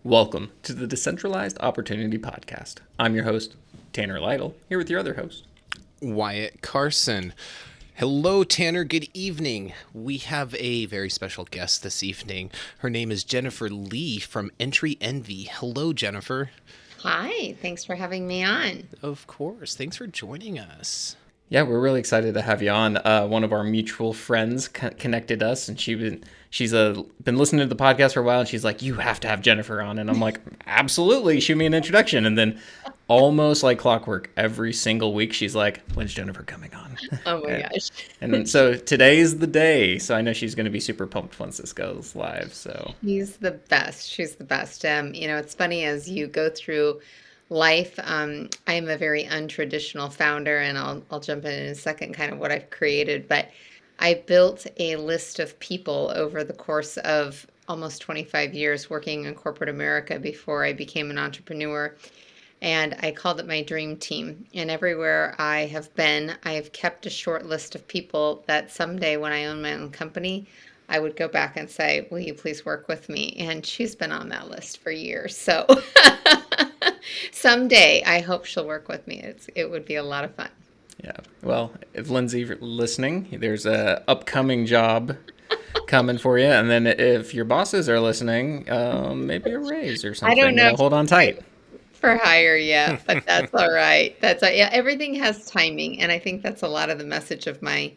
Welcome to the Decentralized Opportunity Podcast. I'm your host, Tanner Lytle, here with your other host, Wyatt, Carson. Hello, Tanner. Good evening. We have a very special guest this evening. Her name is Jennifer Lea from Entryways. Hello, Jennifer. Hi, thanks for having me on. Of course. Thanks for joining us. Yeah, we're really excited to have you on. One of our mutual friends connected us, and she's been listening to the podcast for a while, and she's like, "You have to have Jennifer on," and I'm like, "Absolutely, shoot me an introduction." And then, almost like clockwork, every single week, she's like, "When's Jennifer coming on?" Oh my gosh! And so today's the day. So I know she's going to be super pumped once this goes live. So She's the best. She's the best. It's funny as you go through life. I'm a very untraditional founder, and I'll jump in a second, kind of what I've created. But I built a list of people over the course of almost 25 years working in corporate America before I became an entrepreneur. And I called it my dream team. And everywhere I have been, I have kept a short list of people that someday when I own my own company, I would go back and say, "Will you please work with me?" And she's been on that list for years. So someday I hope she'll work with me. It would be a lot of fun. yeah, well, if Lindsay's listening, there's a upcoming job coming for you. And then if your bosses are listening, maybe a raise or something. I don't know. Hold on tight. For hire yet, but that's all right. Yeah, everything has timing. And I think that's a lot of the message of my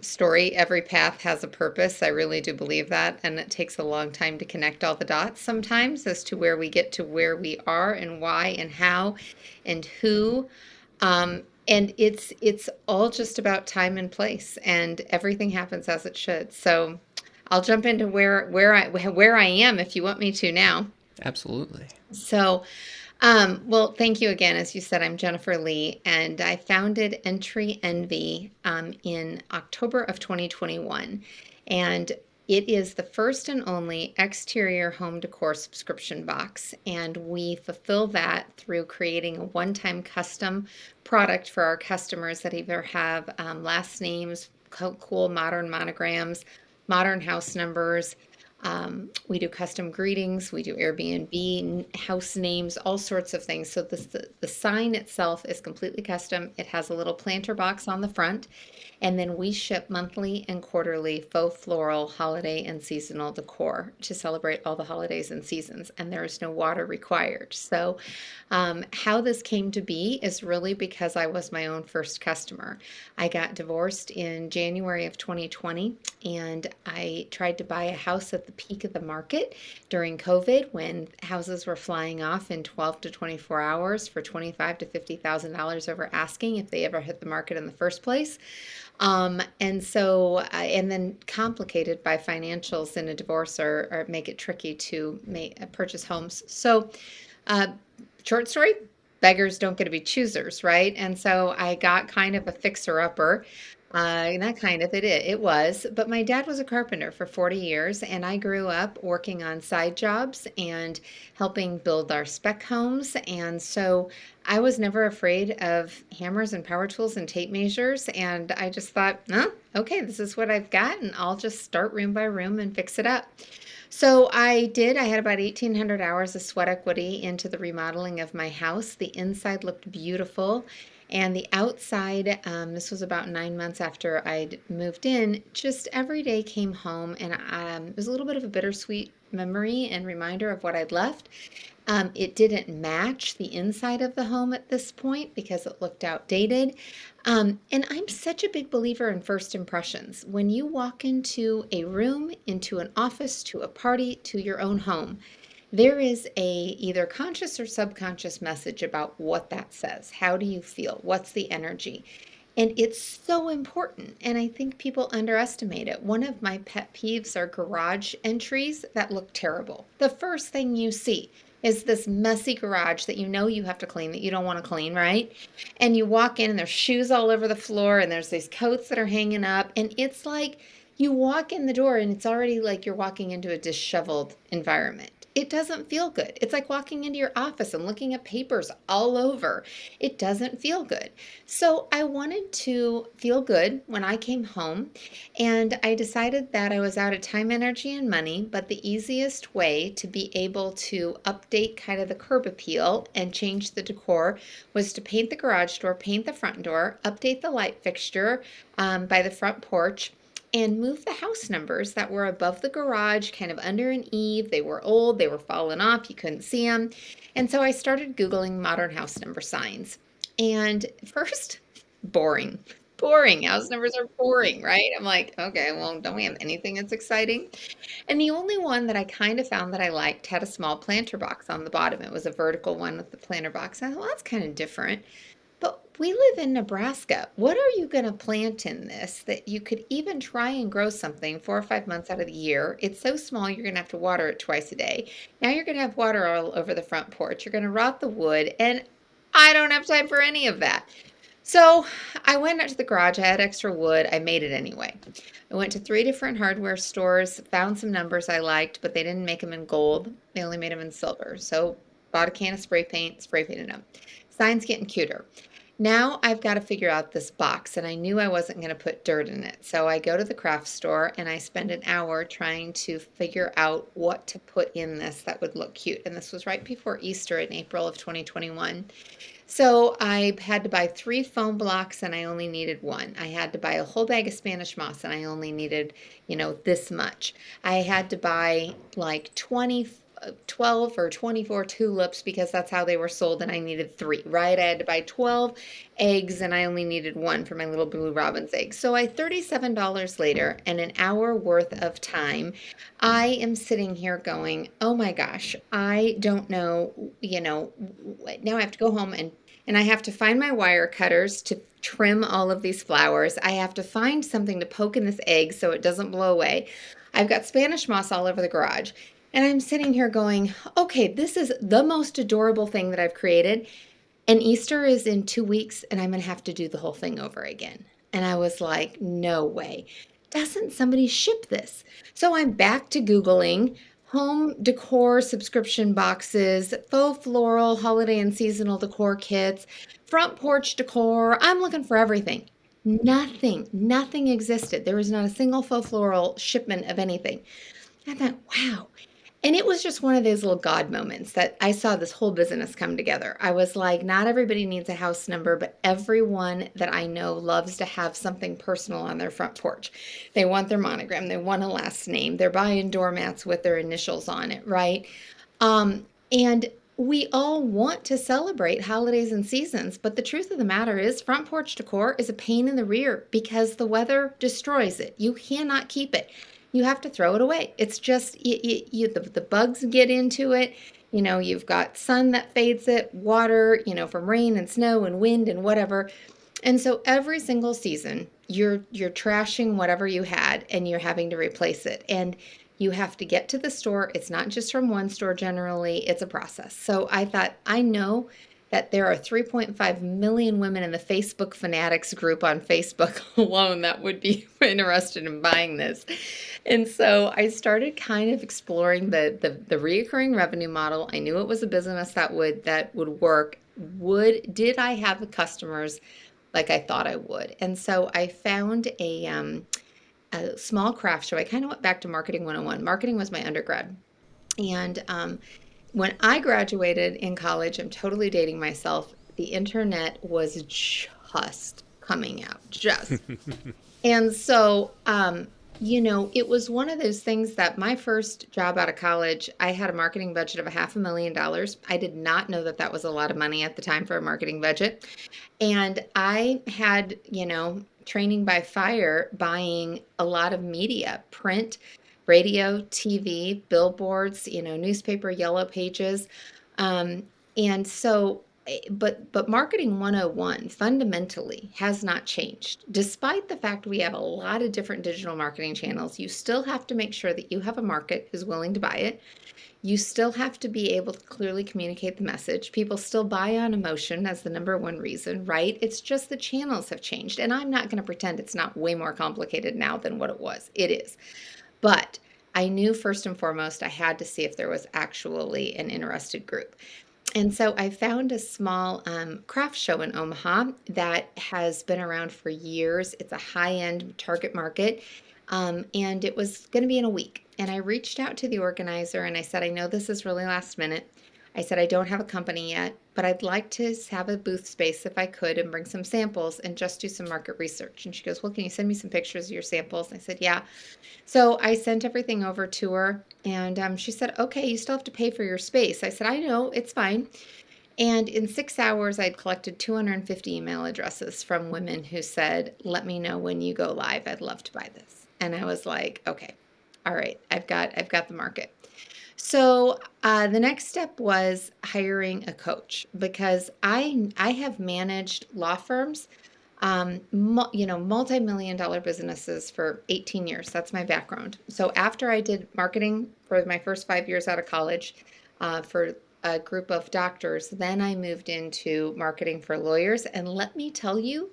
story. Every path has a purpose. I really do believe that. And it takes a long time to connect all the dots sometimes as to where we get to where we are and why and how and who. And it's all just about time and place, and everything happens as it should. So I'll jump into where I am if you want me to now. Absolutely. So, well, thank you again. As you said, I'm Jennifer Lea, and I founded Entryways in October of 2021. And it is the first and only exterior home decor subscription box. And we fulfill that through creating a one-time custom product for our customers that either have last names, cool modern monograms, modern house numbers. We do custom greetings, we do Airbnb, house names, all sorts of things. So the sign itself is completely custom. It has a little planter box on the front, and then we ship monthly and quarterly faux floral, holiday, and seasonal decor to celebrate all the holidays and seasons, and there is no water required. So how this came to be is really because I was my own first customer. I got divorced in January of 2020, and I tried to buy a house at the peak of the market during COVID when houses were flying off in 12 to 24 hours for $25,000 to $50,000 over asking if they ever hit the market in the first place. And then complicated by financials in a divorce or make it tricky to purchase homes. So, short story, beggars don't get to be choosers, right? And so I got kind of a fixer-upper. Not kind of, it was. But my dad was a carpenter for 40 years, and I grew up working on side jobs and helping build our spec homes. And so I was never afraid of hammers and power tools and tape measures. And I just thought, okay, this is what I've got, and I'll just start room by room and fix it up. So I did. I had about 1,800 hours of sweat equity into the remodeling of my house. The inside looked beautiful. And the outside, this was about 9 months after I'd moved in, just every day came home, and it was a little bit of a bittersweet memory and reminder of what I'd left. It didn't match the inside of the home at this point because it looked outdated. And I'm such a big believer in first impressions. When you walk into a room, into an office, to a party, to your own home, there is a either conscious or subconscious message about what that says. How do you feel? What's the energy? And it's so important. And I think people underestimate it. One of my pet peeves are garage entries that look terrible. The first thing you see is this messy garage that you have to clean, that you don't want to clean, right? And you walk in and there's shoes all over the floor and there's these coats that are hanging up. And it's like you walk in the door and it's already like you're walking into a disheveled environment. It doesn't feel good. It's like walking into your office and looking at papers all over. It doesn't feel good. So I wanted to feel good when I came home, and I decided that I was out of time, energy, and money, but the easiest way to be able to update kind of the curb appeal and change the decor was to paint the garage door, paint the front door, update the light fixture by the front porch, and move the house numbers that were above the garage, kind of under an eave. They were old, they were falling off, you couldn't see them. And so I started Googling modern house number signs. And first, boring. Boring. House numbers are boring, right? I'm like, okay, well, don't we have anything that's exciting? And the only one that I kind of found that I liked had a small planter box on the bottom. It was a vertical one with the planter box. I thought, well, that's kind of different. But we live in Nebraska. What are you going to plant in this that you could even try and grow something 4 or 5 months out of the year? It's so small, you're going to have to water it twice a day. Now you're going to have water all over the front porch. You're going to rot the wood, and I don't have time for any of that. So I went out to the garage. I had extra wood. I made it anyway. I went to 3 different hardware stores, found some numbers I liked, but they didn't make them in gold. They only made them in silver. So bought a can of spray painted them. Signs getting cuter. Now I've got to figure out this box, and I knew I wasn't going to put dirt in it. So I go to the craft store and I spend an hour trying to figure out what to put in this that would look cute. And this was right before Easter in April of 2021. So I had to buy 3 foam blocks and I only needed 1. I had to buy a whole bag of Spanish moss and I only needed, this much. I had to buy like 12 or 24 tulips because that's how they were sold, and I needed 3, right? I had to buy 12 eggs and I only needed 1 for my little blue robin's eggs. So $37 later and an hour worth of time, I am sitting here going, oh my gosh, I don't know, now I have to go home and I have to find my wire cutters to trim all of these flowers. I have to find something to poke in this egg so it doesn't blow away. I've got Spanish moss all over the garage. And I'm sitting here going, okay, this is the most adorable thing that I've created. And Easter is in 2 weeks, and I'm going to have to do the whole thing over again. And I was like, no way. Doesn't somebody ship this? So I'm back to Googling home decor subscription boxes, faux floral, holiday and seasonal decor kits, front porch decor. I'm looking for everything. Nothing existed. There was not a single faux floral shipment of anything. I thought, wow. And it was just one of those little God moments that I saw this whole business come together. I was like, not everybody needs a house number, but everyone that I know loves to have something personal on their front porch. They want their monogram. They want a last name. They're buying doormats with their initials on it, right? And we all want to celebrate holidays and seasons, but the truth of the matter is front porch decor is a pain in the rear because the weather destroys it. You cannot keep it. You have to throw it away. It's just, the bugs get into it. You've got sun that fades it, water, from rain and snow and wind and whatever. And so every single season, you're trashing whatever you had and you're having to replace it. And you have to get to the store. It's not just from one store generally. It's a process. So I thought, I know that there are 3.5 million women in the Facebook Fanatics group on Facebook alone that would be interested in buying this. And so I started kind of exploring the reoccurring revenue model. I knew it was a business that would work. Did I have the customers like I thought I would? And so I found a small craft show. I kind of went back to Marketing 101. Marketing was my undergrad. And when I graduated in college, I'm totally dating myself, the internet was just coming out, And so, it was one of those things that my first job out of college, I had a marketing budget of $500,000. I did not know that that was a lot of money at the time for a marketing budget. And I had, training by fire, buying a lot of media, print, radio, TV, billboards, newspaper, yellow pages. And so, but Marketing 101 fundamentally has not changed. Despite the fact we have a lot of different digital marketing channels, you still have to make sure that you have a market who's willing to buy it. You still have to be able to clearly communicate the message. People still buy on emotion as the number one reason, right? It's just the channels have changed. And I'm not going to pretend it's not way more complicated now than what it was. It is. But I knew first and foremost I had to see if there was actually an interested group. And so I found a small craft show in Omaha that has been around for years. It's a high-end target market, and it was going to be in a week. And I reached out to the organizer and I said, I know this is really last minute. I said, I don't have a company yet, but I'd like to have a booth space if I could and bring some samples and just do some market research. And she goes, well, can you send me some pictures of your samples? And I said, yeah. So I sent everything over to her, and she said, okay, you still have to pay for your space. I said, I know, it's fine. And in 6 hours, I'd collected 250 email addresses from women who said, let me know when you go live. I'd love to buy this. And I was like, okay, all right, I've got the market. So the next step was hiring a coach, because I have managed law firms, multi-million dollar businesses for 18 years. That's my background. So after I did marketing for my first 5 years out of college, for a group of doctors, then I moved into marketing for lawyers. And let me tell you,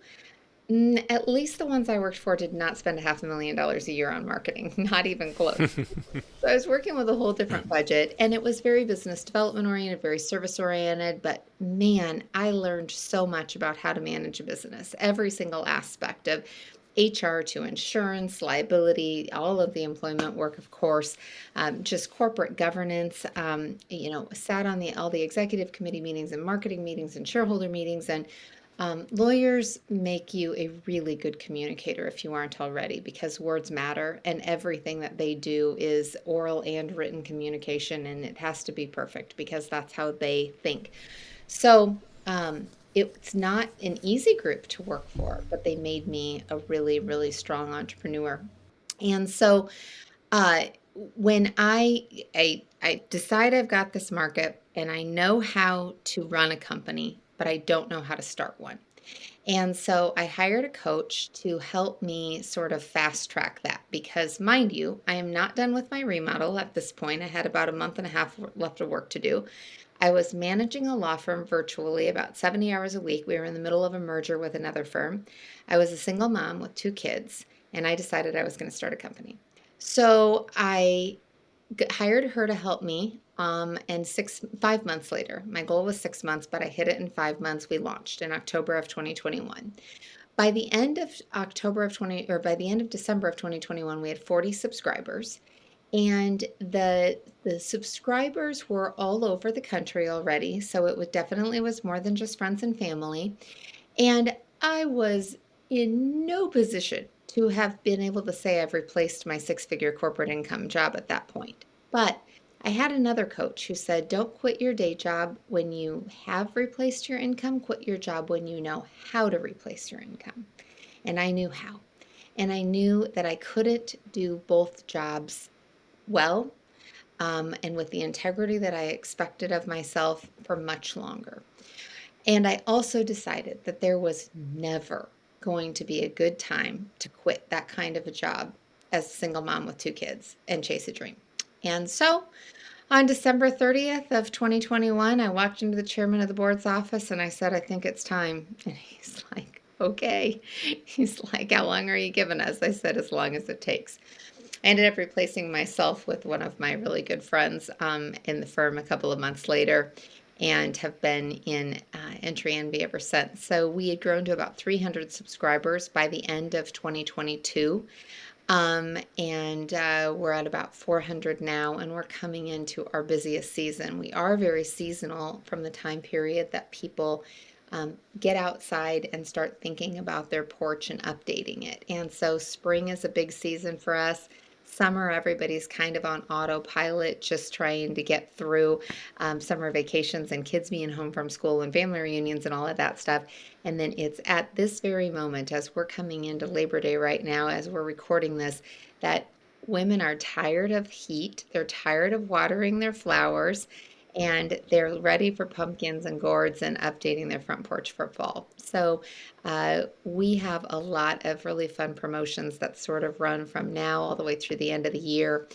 at least the ones I worked for did not spend $500,000 a year on marketing, not even close. So I was working with a whole different budget, and it was very business development oriented, very service oriented. But man, I learned so much about how to manage a business, every single aspect of HR to insurance, liability, all of the employment work, of course, just corporate governance. Sat on all the executive committee meetings and marketing meetings and shareholder meetings, and lawyers make you a really good communicator if you aren't already, because words matter, and everything that they do is oral and written communication, and it has to be perfect because that's how they think. So it's not an easy group to work for, but they made me a really, really strong entrepreneur. And so uh, when I decide I've got this market and I know how to run a company, but I don't know how to start one. And so I hired a coach to help me sort of fast track that, because mind you, I am not done with my remodel at this point. I had about a month and a half left of work to do. I was managing a law firm virtually about 70 hours a week. We were in the middle of a merger with another firm. I was a single mom with 2 kids, and I decided I was going to start a company. So I hired her to help me. And 5 months later, my goal was 6 months, but I hit it in 5 months. We launched in October of 2021. By the end of by the end of December of 2021, we had 40 subscribers, and the subscribers were all over the country already. So it definitely was more than just friends and family. And I was in no position to have been able to say I've replaced my 6-figure corporate income job at that point. But I had another coach who said, don't quit your day job when you have replaced your income, quit your job when you know how to replace your income. And I knew how. And I knew that I couldn't do both jobs well, and with the integrity that I expected of myself for much longer. And I also decided that there was never going to be a good time to quit that kind of a job as a single mom with 2 kids and chase a dream. And so on December 30th of 2021, I walked into the chairman of the board's office and I said, I think it's time. And he's like, okay. He's like, how long are you giving us? I said, as long as it takes. I ended up replacing myself with one of my really good friends in the firm a couple of months later, and have been in Entry Envy ever since. So we had grown to about 300 subscribers by the end of 2022. And we're at about 400 now, and we're coming into our busiest season. We are very seasonal from the time period that people get outside and start thinking about their porch and updating it. And so spring is a big season for us. Summer, everybody's kind of on autopilot, just trying to get through summer vacations and kids being home from school and family reunions and all of that stuff. And then it's at this very moment, as we're coming into Labor Day right now, as we're recording this, that women are tired of heat. They're tired of watering their flowers, and they're ready for pumpkins and gourds and updating their front porch for fall. So we have a lot of really fun promotions that sort of run from now all the way through the end of the year.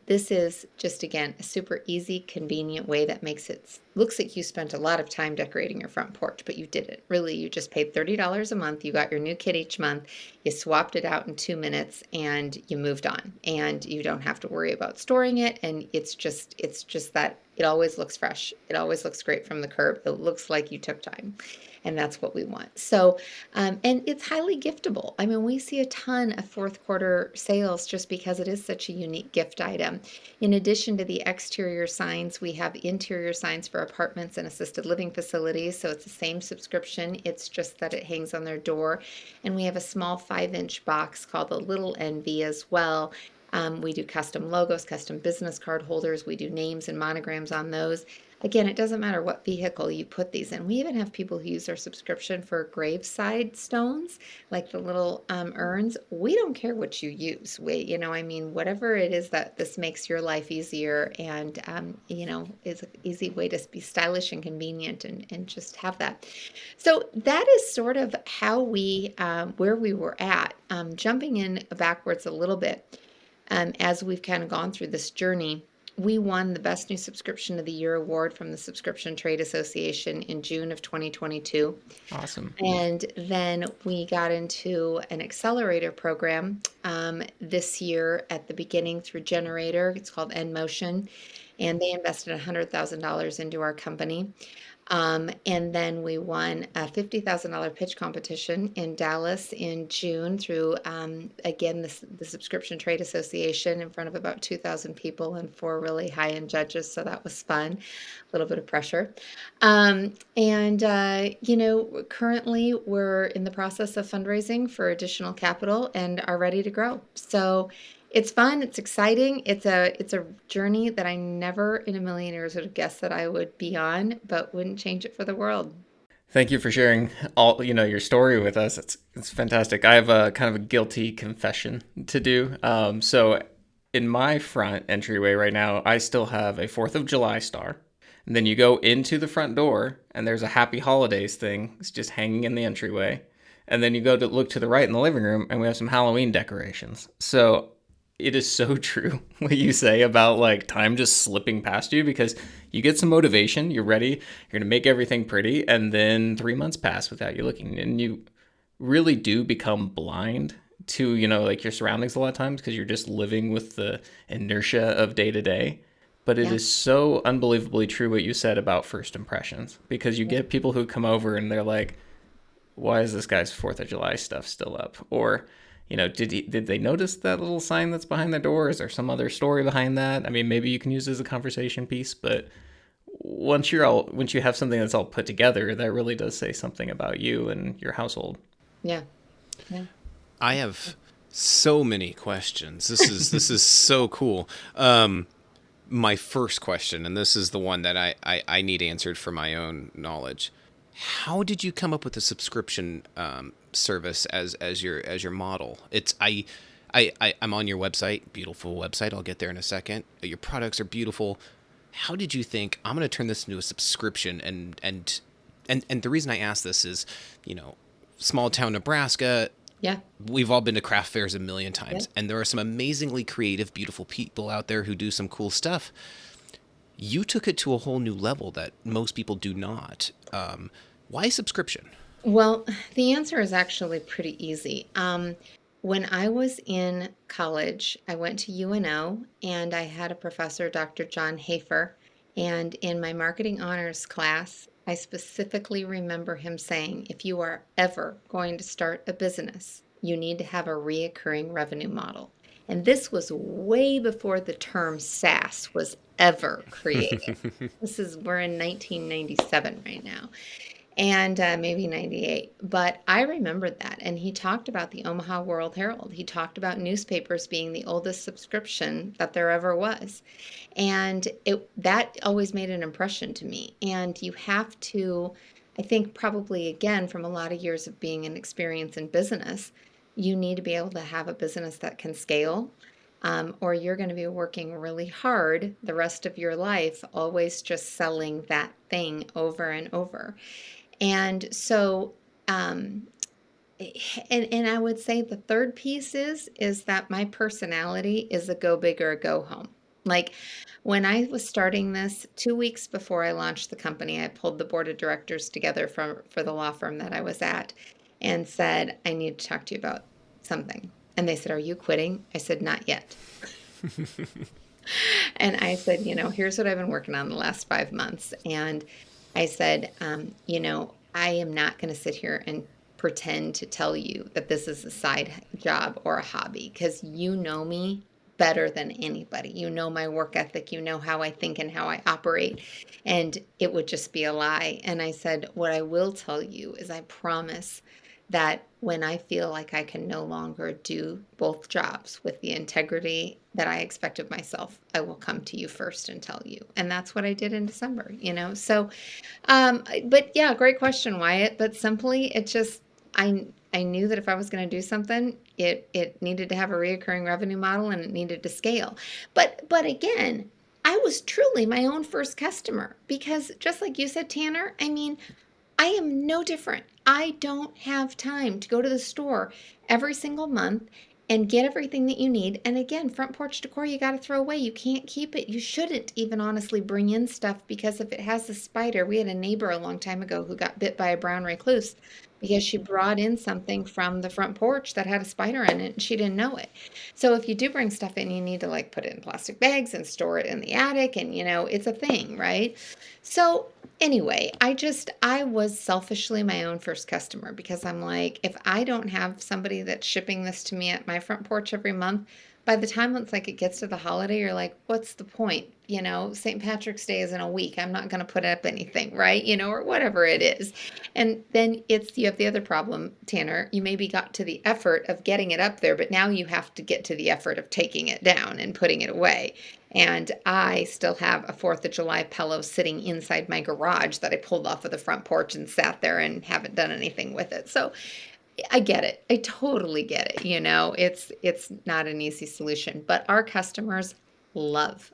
This is just, again, a super easy, convenient way that makes it looks like you spent a lot of time decorating your front porch, but you didn't. Really, you just paid $30 a month. You got your new kit each month, You swapped it out in 2 minutes and you moved on, and you don't have to worry about storing it. And it's just that it always looks fresh. It always looks great from the curb. It looks like you took time, and that's what we want. So, and it's highly giftable. I mean, we see a ton of fourth quarter sales just because it is such a unique gift item. In addition to the exterior signs, we have interior signs for apartments and assisted living facilities. So it's the same subscription. It's just that it hangs on their door. And we have a small 5-inch box called the Little Envy as well. We do custom logos, custom business card holders. We do names and monograms on those. Again, it doesn't matter what vehicle you put these in. We even have people who use our subscription for graveside stones, like the little urns. We don't care what you use. I mean, whatever it is that this makes your life easier and, is an easy way to be stylish and convenient and just have that. So that is sort of how where we were at. Jumping in backwards a little bit, as we've kind of gone through this journey. We won the Best New Subscription of the Year award from the Subscription Trade Association in June of 2022. Awesome. And then we got into an accelerator program this year at the beginning through Generator. It's called Motion, and they invested $100,000 into our company. And then we won a $50,000 pitch competition in Dallas in June through, again, the Subscription Trade Association in front of about 2,000 people and 4 really high-end judges. So that was fun, a little bit of pressure. Currently we're in the process of fundraising for additional capital and are ready to grow. So it's fun. It's exciting. It's a journey that I never in a million years would have guessed that I would be on, but wouldn't change it for the world. Thank you for sharing your story with us. It's fantastic. I have a kind of a guilty confession to do. So in my front entryway right now, I still have a 4th of July star. And then you go into the front door and there's a Happy Holidays thing. It's just hanging in the entryway. And then you go to look to the right in the living room and we have some Halloween decorations. So it is so true what you say about like time just slipping past you, because you get some motivation, you're ready, you're going to make everything pretty, and then 3 months pass without you looking, and you really do become blind to, like your surroundings a lot of times because you're just living with the inertia of day to day. But it is so unbelievably true what you said about first impressions, because you get people who come over and they're like, why is this guy's 4th of July stuff still up? Or did they notice that little sign that's behind the door? Is there some other story behind that? I mean, maybe you can use it as a conversation piece, but once you have something that's all put together, that really does say something about you and your household. Yeah. I have so many questions. This is so cool. My first question, and this is the one that I need answered for my own knowledge. How did you come up with a subscription service as your model? I'm on your website, beautiful website. I'll get there in a second. Your products are beautiful. How did you think I'm going to turn this into a subscription? And the reason I ask this is, small town Nebraska. Yeah. We've all been to craft fairs a million times, and there are some amazingly creative, beautiful people out there who do some cool stuff. You took it to a whole new level that most people do not. Why subscription? Well, the answer is actually pretty easy. When I was in college, I went to UNO and I had a professor, Dr. John Hafer, and in my marketing honors class, I specifically remember him saying, if you are ever going to start a business, you need to have a reoccurring revenue model. And this was way before the term SaaS was ever created. We're in 1997 right now. And maybe 98. But I remembered that. And he talked about the Omaha World Herald. He talked about newspapers being the oldest subscription that there ever was. And that always made an impression to me. And you have to, I think probably again, from a lot of years of being an experience in business, you need to be able to have a business that can scale. Or you're going to be working really hard the rest of your life, always just selling that thing over and over. And so, and I would say the third piece is that my personality is a go big or go home. Like when I was starting this 2 weeks before I launched the company, I pulled the board of directors together for the law firm that I was at and said, I need to talk to you about something. And they said, are you quitting? I said, not yet. And I said, here's what I've been working on the last 5 months. And I said, I am not going to sit here and pretend to tell you that this is a side job or a hobby, because you know me better than anybody. You know my work ethic, you know how I think and how I operate, and it would just be a lie. And I said, what I will tell you is I promise that when I feel like I can no longer do both jobs with the integrity that I expect of myself, I will come to you first and tell you. And that's what I did in December, So, but yeah, great question, Wyatt. But simply, it just, I knew that if I was going to do something, it needed to have a reoccurring revenue model and it needed to scale. But again, I was truly my own first customer, because just like you said, Tanner, I mean, I am no different. I don't have time to go to the store every single month and get everything that you need. And again, front porch decor, you got to throw away. You can't keep it. You shouldn't even honestly bring in stuff, because if it has a spider, we had a neighbor a long time ago who got bit by a brown recluse because she brought in something from the front porch that had a spider in it and she didn't know it. So if you do bring stuff in, you need to like put it in plastic bags and store it in the attic, and it's a thing, right? So anyway, I was selfishly my own first customer, because I'm like, if I don't have somebody that's shipping this to me at my front porch every month, by the time it's like it gets to the holiday, you're like, what's the point? St. Patrick's Day is in a week. I'm not going to put up anything, right? Or whatever it is. And then you have the other problem, Tanner. You maybe got to the effort of getting it up there, but now you have to get to the effort of taking it down and putting it away. And I still have a 4th of July pillow sitting inside my garage that I pulled off of the front porch and sat there and haven't done anything with it. So I get it. I totally get it. It's not an easy solution, but our customers love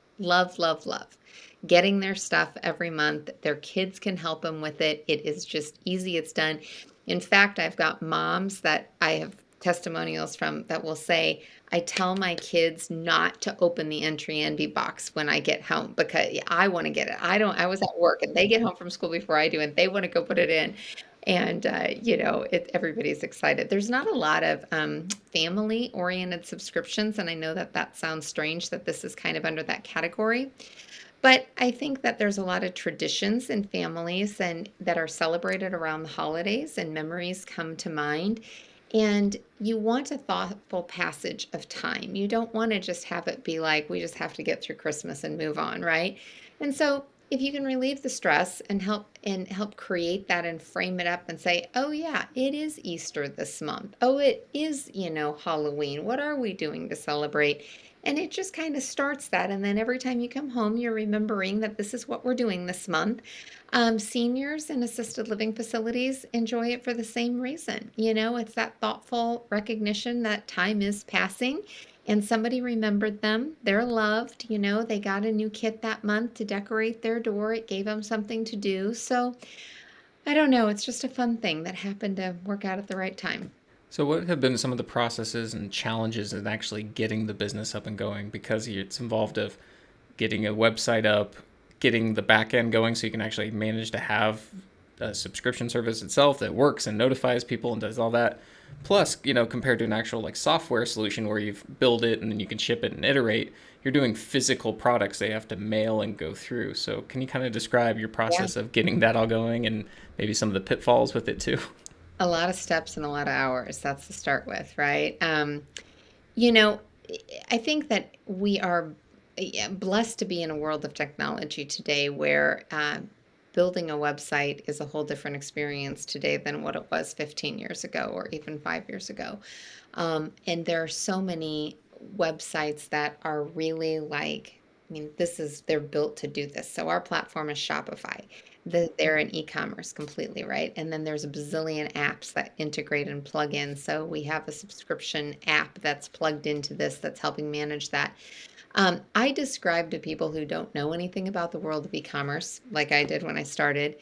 getting their stuff every month. Their kids can help them with it. It is just easy. It's done. In fact, I've got moms that I have testimonials from that will say, I tell my kids not to open the Entry Envy box when I get home, because I want to get it. I was at work and they get home from school before I do, and they want to go put it in. And, everybody's excited. There's not a lot of family-oriented subscriptions, and I know that sounds strange that this is kind of under that category. But I think that there's a lot of traditions in families and that are celebrated around the holidays, and memories come to mind. And you want a thoughtful passage of time. You don't want to just have it be like, we just have to get through Christmas and move on, right? And so if you can relieve the stress and help create that and frame it up and say, oh yeah, it is Easter this month. Oh, it is, Halloween. What are we doing to celebrate? And it just kind of starts that. And then every time you come home, you're remembering that this is what we're doing this month. Seniors in assisted living facilities enjoy it for the same reason. It's that thoughtful recognition that time is passing and somebody remembered them. They're loved. They got a new kit that month to decorate their door. It gave them something to do. So I don't know. It's just a fun thing that happened to work out at the right time. So what have been some of the processes and challenges in actually getting the business up and going? Because it's involved of getting a website up, getting the back end going so you can actually manage to have a subscription service itself that works and notifies people and does all that. Plus, compared to an actual like software solution where you build it and then you can ship it and iterate, you're doing physical products they have to mail and go through. So can you kind of describe your process of getting that all going and maybe some of the pitfalls with it too? A lot of steps and a lot of hours. That's to start with, right? I think that we are blessed to be in a world of technology today where building a website is a whole different experience today than what it was 15 years ago or even 5 years ago. And there are so many websites that are really they're built to do this. So our platform is Shopify. They're in e-commerce completely, right? And then there's a bazillion apps that integrate and plug in. So we have a subscription app that's plugged into this that's helping manage that. I describe to people who don't know anything about the world of e-commerce, like I did when I started,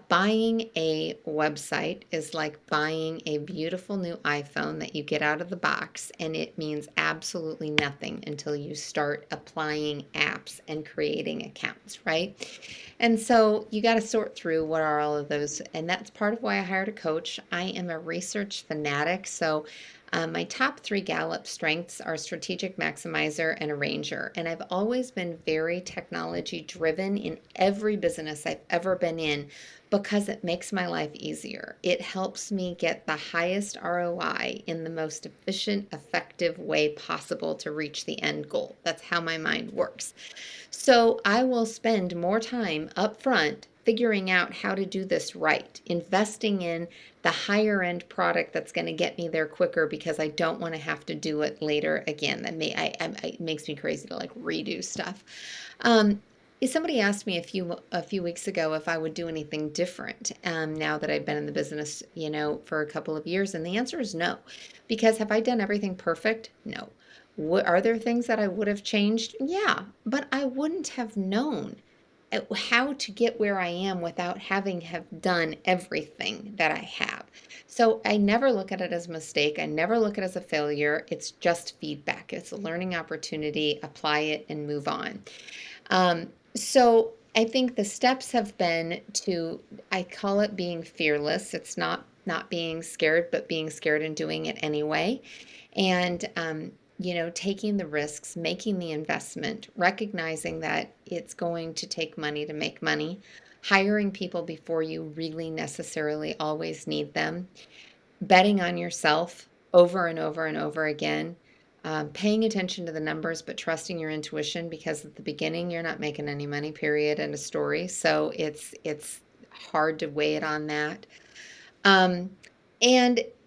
buying a website is like buying a beautiful new iPhone that you get out of the box, and it means absolutely nothing until you start applying apps and creating accounts, right? And so you got to sort through what are all of those, and that's part of why I hired a coach. I am a research fanatic, so My top 3 Gallup strengths are strategic maximizer and arranger. And I've always been very technology driven in every business I've ever been in because it makes my life easier. It helps me get the highest ROI in the most efficient, effective way possible to reach the end goal. That's how my mind works. So I will spend more time up front figuring out how to do this right, investing in the higher end product that's going to get me there quicker because I don't want to have to do it later again. It makes me crazy to like redo stuff. Somebody asked me a few weeks ago if I would do anything different now that I've been in the business, for a couple of years, and the answer is no. Because have I done everything perfect? No. Are there things that I would have changed? Yeah, but I wouldn't have known how to get where I am without having have done everything that I have. So I never look at it as a mistake. I never look at it as a failure. It's just feedback. It's a learning opportunity. Apply it and move on. So I think the steps have been I call it being fearless. It's not being scared, but being scared and doing it anyway. And, taking the risks, making the investment, recognizing that it's going to take money to make money, hiring people before you really necessarily always need them, betting on yourself over and over and over again, paying attention to the numbers, but trusting your intuition because at the beginning you're not making any money, period, and a story. So it's hard to weigh it on that. And,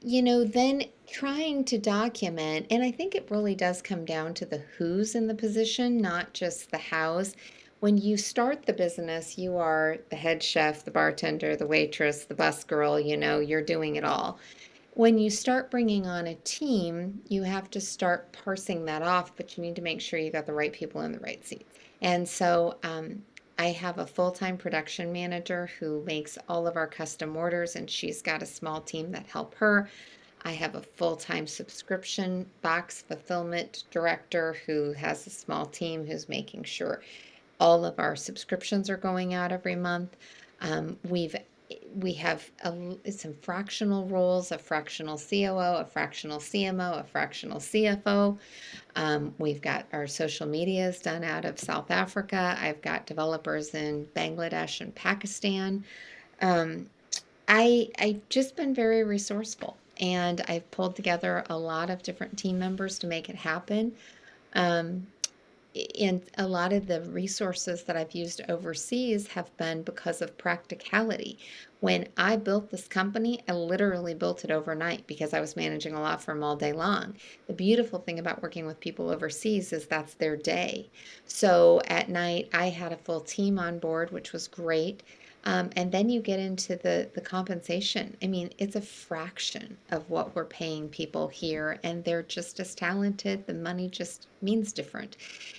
then trying to document, and I think it really does come down to the who's in the position, not just the how's. When you start the business, you are the head chef, the bartender, the waitress, the bus girl, you're doing it all. When you start bringing on a team, you have to start parsing that off, but you need to make sure you got the right people in the right seats. And so I have a full-time production manager who makes all of our custom orders, and she's got a small team that help her. I have a full-time subscription box fulfillment director who has a small team who's making sure all of our subscriptions are going out every month. We have some fractional roles, a fractional COO, a fractional CMO, a fractional CFO. We've got our social medias done out of South Africa. I've got developers in Bangladesh and Pakistan. I've just been very resourceful, and I've pulled together a lot of different team members to make it happen. And a lot of the resources that I've used overseas have been because of practicality. When I built this company, I literally built it overnight because I was managing a law firm all day long. The beautiful thing about working with people overseas is that's their day. So at night, I had a full team on board, which was great. And then you get into the compensation. I mean, it's a fraction of what we're paying people here, and they're just as talented. The money just means different.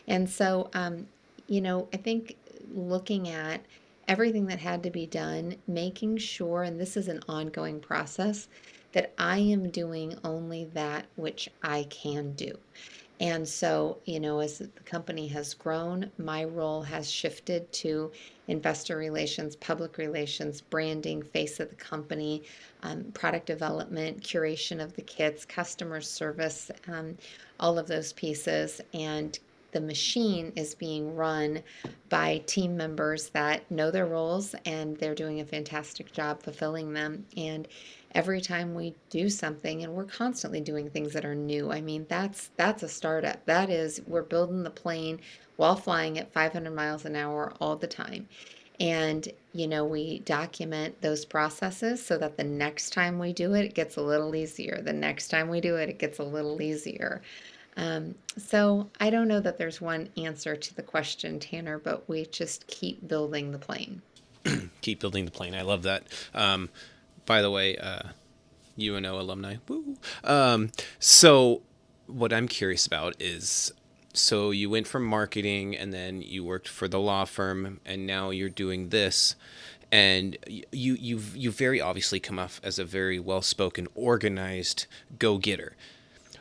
And so, I think looking at everything that had to be done, making sure, and this is an ongoing process, that I am doing only that which I can do. And so, as the company has grown, my role has shifted to investor relations, public relations, branding, face of the company, product development, curation of the kits, customer service, all of those pieces. And the machine is being run by team members that know their roles, and they're doing a fantastic job fulfilling them. And every time we do something, and we're constantly doing things that are new. I mean, that's a startup. That is, we're building the plane while flying at 500 miles an hour all the time. And, we document those processes so that the next time we do it, it gets a little easier. The next time we do it, it gets a little easier. So I don't know that there's one answer to the question, Tanner, but we just keep building the plane. Keep building the plane. I love that. By the way, UNO alumni. Woo. So what I'm curious about is, so you went from marketing and then you worked for the law firm, and now you're doing this, and you very obviously come off as a very well-spoken, organized go-getter.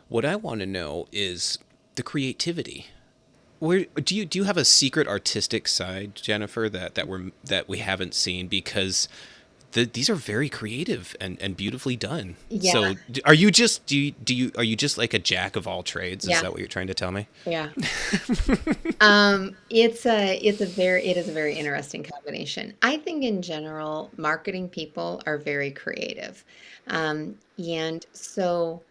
What I want to know is the creativity. Where do you have a secret artistic side, Jennifer, that we haven't seen? Because these are very creative and beautifully done. Yeah. So are you just are you just like a jack of all trades? Is Yeah. that what you're trying to tell me? Yeah. It is a very interesting combination. I think in general, marketing people are very creative. And so,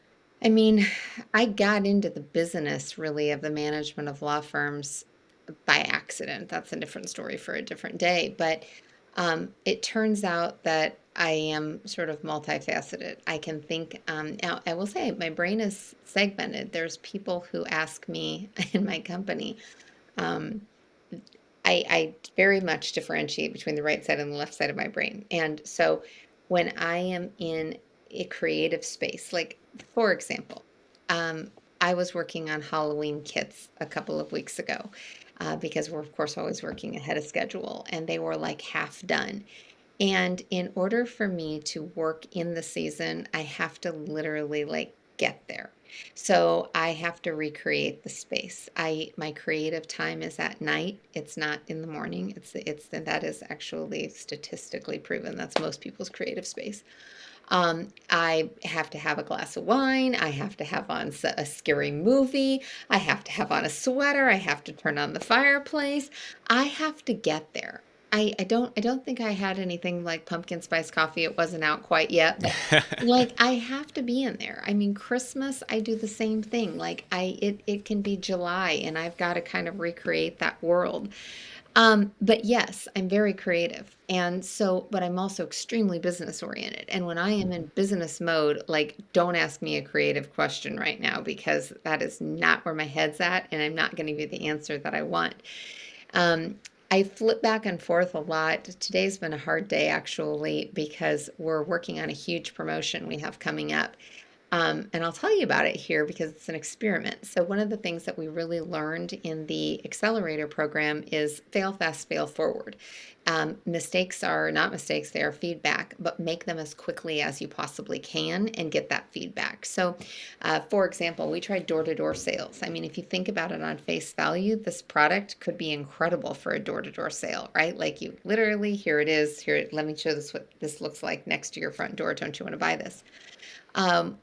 I mean, I got into the business really of the management of law firms by accident. That's a different story for a different day. But it turns out that I am sort of multifaceted. I can think, now I will say my brain is segmented. There's people who ask me in my company, um, I very much differentiate between the right side and the left side of my brain. And so when I am in a creative space, like for example, um, I was working on Halloween kits a couple of weeks ago because we're, of course, always working ahead of schedule, and they were like half done. And in order for me to work in the season, I have to literally like get there. So I have to recreate the space. My creative time is at night. It's not in the morning. That is actually statistically proven. That's most people's creative space. I have to have a glass of wine. I have to have on a scary movie. I have to have on a sweater. I have to turn on the fireplace. I have to get there. I don't think I had anything like pumpkin spice coffee. It wasn't out quite yet, but like I have to be in there. I mean, Christmas, I do the same thing. Like it can be July and I've got to kind of recreate that world. But yes, I'm very creative. And so, but I'm also extremely business oriented. And when I am in business mode, like, don't ask me a creative question right now because that is not where my head's at. And I'm not going to give you the answer that I want. Um, I flip back and forth a lot. Today's been a hard day actually because we're working on a huge promotion we have coming up. And I'll tell you about it here because it's an experiment. So one of the things that we really learned in the accelerator program is fail fast, fail forward. Mistakes are not mistakes, they are feedback, but make them as quickly as you possibly can and get that feedback. So, for example, we tried door-to-door sales. I mean, if you think about it on face value, this product could be incredible for a door-to-door sale, right? Like you literally, here it is, here, let me show this what this looks like next to your front door. Don't you want to buy this?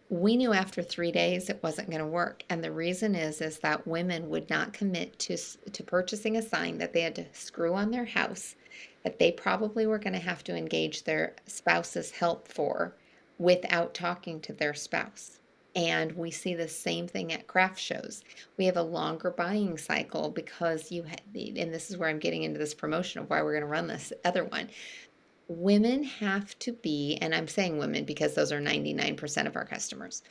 We knew after 3 days it wasn't going to work, and the reason is that women would not commit to purchasing a sign that they had to screw on their house, that they probably were going to have to engage their spouse's help for, without talking to their spouse. And we see the same thing at craft shows. We have a longer buying cycle because and this is where I'm getting into this promotion of why we're going to run this other one. Women have to be, and I'm saying women because those are 99% of our customers,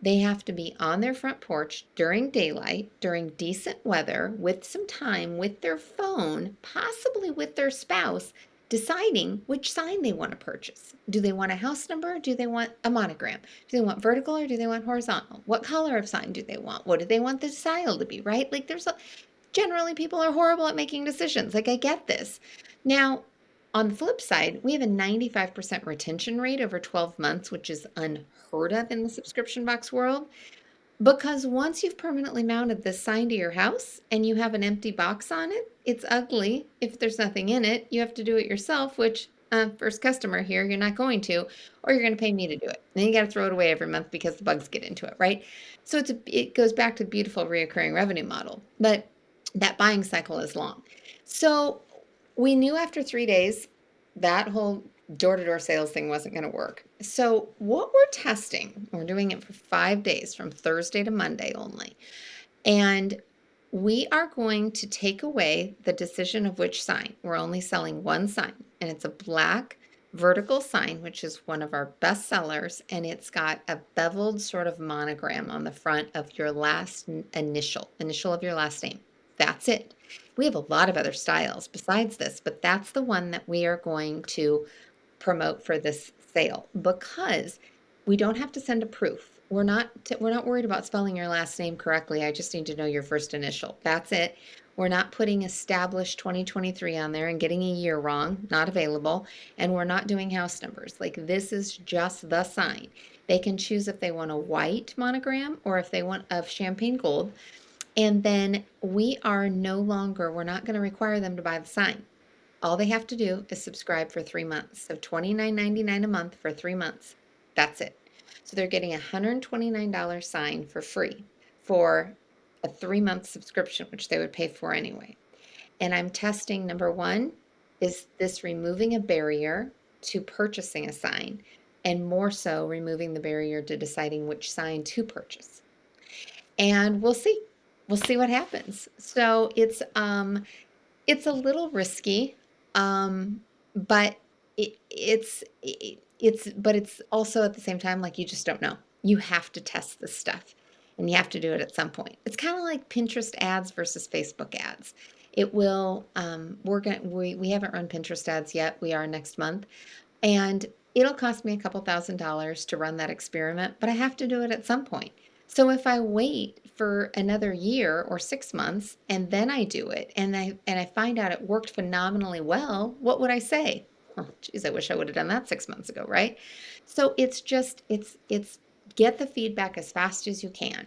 they have to be on their front porch during daylight, during decent weather, with some time with their phone, possibly with their spouse, deciding which sign they want to purchase. Do they want a house number? Do they want a monogram? Do they want vertical or do they want horizontal? What color of sign do they want? What do they want the style to be, right? Like generally people are horrible at making decisions. Like I get this. Now, on the flip side, we have a 95% retention rate over 12 months, which is unheard of in the subscription box world. Because once you've permanently mounted this sign to your house and you have an empty box on it, it's ugly. If there's nothing in it, you have to do it yourself, which first customer here, you're not going to, or you're going to pay me to do it. Then you got to throw it away every month because the bugs get into it, right? So it goes back to the beautiful reoccurring revenue model, but that buying cycle is long. So we knew after 3 days that whole door-to-door sales thing wasn't going to work. So what we're testing, we're doing it for 5 days from Thursday to Monday only. And we are going to take away the decision of which sign. We're only selling one sign, and it's a black vertical sign, which is one of our best sellers. And it's got a beveled sort of monogram on the front of your last initial of your last name. That's it. We have a lot of other styles besides this, but that's the one that we are going to promote for this sale because we don't have to send a proof. We're not worried about spelling your last name correctly. I just need to know your first initial. That's it. We're not putting established 2023 on there and getting a year wrong, not available. And we're not doing house numbers. Like this is just the sign. They can choose if they want a white monogram or if they want a champagne gold. And then we're not going to require them to buy the sign. All they have to do is subscribe for 3 months. So $29.99 a month for 3 months. That's it. So they're getting a $129 sign for free for a 3 month subscription, which they would pay for anyway. And I'm testing number one, is this removing a barrier to purchasing a sign? And more so, removing the barrier to deciding which sign to purchase. And we'll see. We'll see what happens. So it's a little risky, but it's also at the same time like you just don't know. You have to test this stuff, and you have to do it at some point. It's kind of like Pinterest ads versus Facebook ads. It will. We haven't run Pinterest ads yet. We are next month, and it'll cost me a couple $1,000s to run that experiment, but I have to do it at some point. So if I wait for another year or 6 months and then I do it and I find out it worked phenomenally well, what would I say? Oh, geez, I wish I would have done that 6 months ago, right? So it's get the feedback as fast as you can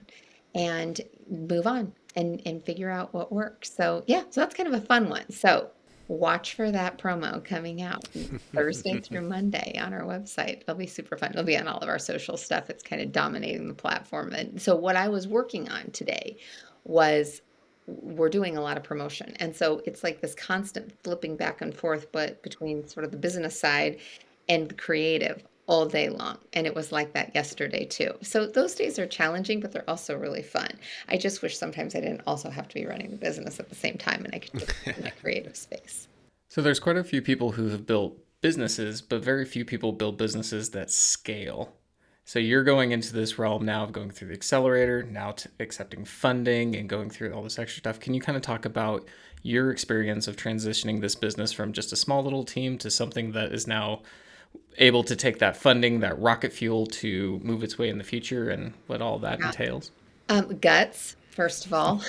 and move on and figure out what works. So yeah, so that's kind of a fun one. So watch for that promo coming out Thursday through Monday on our website. It'll be super fun. It'll be on all of our social stuff. It's kind of dominating the platform. And so what I was working on today was we're doing a lot of promotion. And so it's like this constant flipping back and forth, but between sort of the business side and the creative all day long. And it was like that yesterday too. So those days are challenging, but they're also really fun. I just wish sometimes I didn't also have to be running the business at the same time and I could just be in my creative space. So there's quite a few people who have built businesses, but very few people build businesses that scale. So you're going into this realm now of going through the accelerator, now to accepting funding and going through all this extra stuff. Can you kind of talk about your experience of transitioning this business from just a small little team to something that is now able to take that funding, that rocket fuel to move its way in the future and what all that entails? Guts, first of all.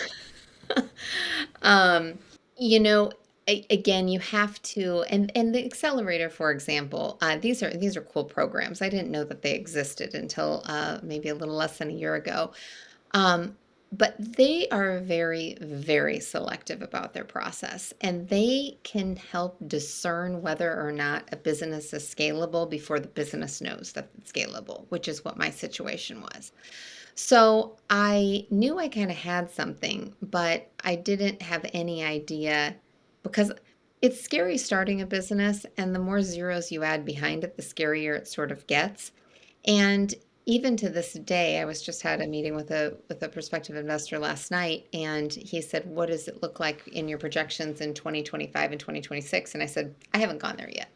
um, you know, again, you have to, and the accelerator, for example, these are cool programs. I didn't know that they existed until maybe a little less than a year ago. But they are very, very selective about their process, and they can help discern whether or not a business is scalable before the business knows that it's scalable, which is what my situation was. So I knew I kind of had something, but I didn't have any idea because it's scary starting a business, and the more zeros you add behind it, the scarier it sort of gets. And even to this day, I was just had a meeting with a prospective investor last night, and he said, "What does it look like in your projections in 2025 and 2026?" And I said, "I haven't gone there yet.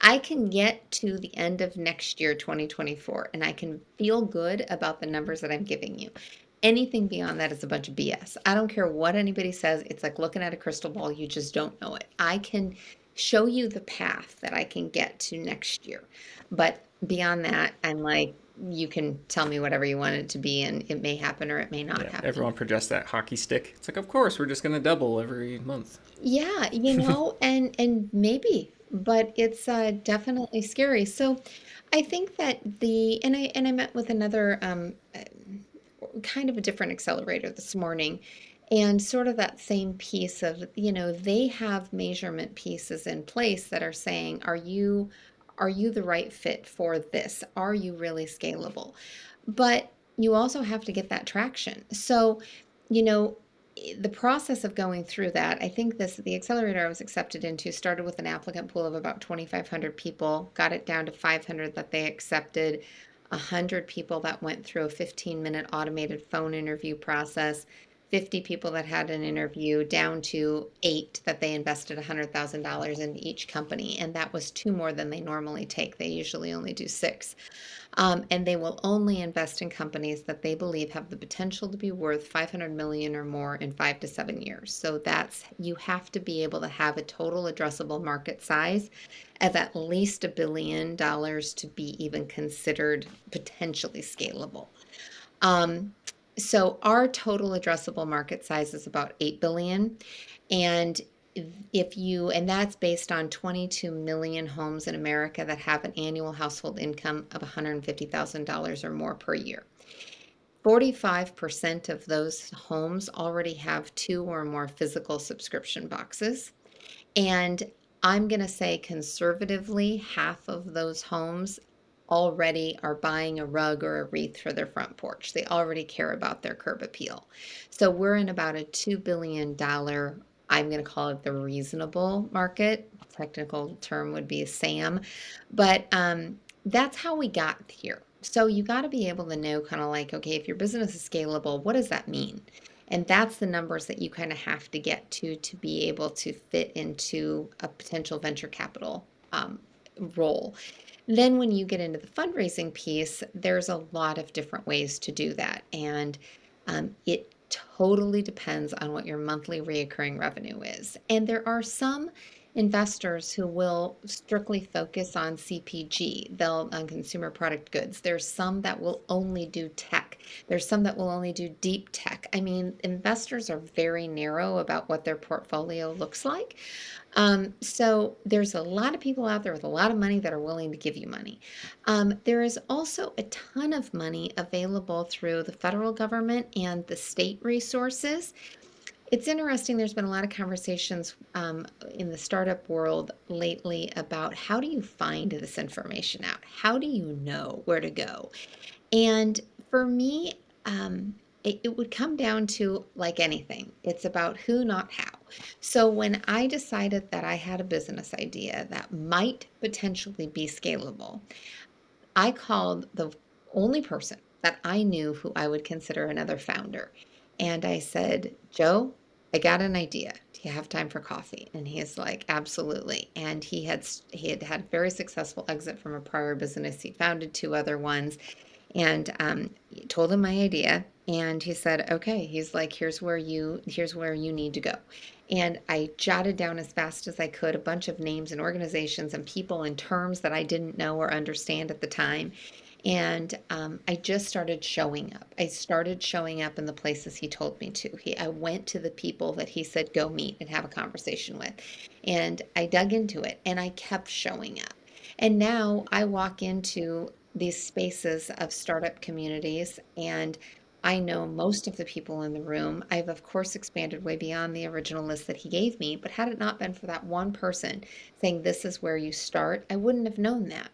I can get to the end of next year, 2024, and I can feel good about the numbers that I'm giving you. Anything beyond that is a bunch of BS. I don't care what anybody says. It's like looking at a crystal ball. You just don't know it. I can show you the path that I can get to next year. But beyond that, I'm like, you can tell me whatever you want it to be, and it may happen or it may not happen." Everyone projects that hockey stick. It's like, of course, we're just going to double every month. Yeah, and maybe, but it's definitely scary. So I think that I met with another kind of a different accelerator this morning, and sort of that same piece of, they have measurement pieces in place that are saying, are you the right fit for this? Are you really scalable? But you also have to get that traction. So, you know, the process of going through that, I think the accelerator I was accepted into started with an applicant pool of about 2,500 people, got it down to 500 that they accepted, 100 people that went through a 15-minute automated phone interview process, 50 people that had an interview, down to 8 that they invested $100,000 in each company. And that was 2 more than they normally take. They usually only do 6. And they will only invest in companies that they believe have the potential to be worth 500 million or more in 5 to 7 years. So you have to be able to have a total addressable market size of at least $1 billion to be even considered potentially scalable. So our total addressable market size is about 8 billion. And and that's based on 22 million homes in America that have an annual household income of $150,000 or more per year. 45% of those homes already have 2 or more physical subscription boxes. And I'm going to say conservatively, half of those homes already are buying a rug or a wreath for their front porch. They already care about their curb appeal. So we're in about a $2 billion, I'm going to call it the reasonable market. Technical term would be SAM. But that's how we got here. So you got to be able to know kind of like, okay, if your business is scalable, what does that mean? And that's the numbers that you kind of have to get to be able to fit into a potential venture capital role. Then when you get into the fundraising piece, there's a lot of different ways to do that. And it totally depends on what your monthly reoccurring revenue is. And there are some investors who will strictly focus on CPG, they'll on consumer product goods. There's some that will only do tech. There's some that will only do deep tech. I mean, investors are very narrow about what their portfolio looks like. So there's a lot of people out there with a lot of money that are willing to give you money. There is also a ton of money available through the federal government and the state resources. It's interesting, there's been a lot of conversations in the startup world lately about how do you find this information out? How do you know where to go? And for me, it would come down to like anything. It's about who, not how. So when I decided that I had a business idea that might potentially be scalable, I called the only person that I knew who I would consider another founder. And I said, Joe, I got an idea. Do you have time for coffee? And he's like, absolutely. And he had had a very successful exit from a prior business. He founded two other ones, and told him my idea. And he said, okay. He's like, here's where you need to go. And I jotted down as fast as I could a bunch of names and organizations and people and terms that I didn't know or understand at the time. And I just started showing up. I started showing up in the places he told me to. I went to the people that he said, go meet and have a conversation with. And I dug into it and I kept showing up. And now I walk into these spaces of startup communities, and I know most of the people in the room. I've, of course, expanded way beyond the original list that he gave me, but had it not been for that one person saying, this is where you start, I wouldn't have known that.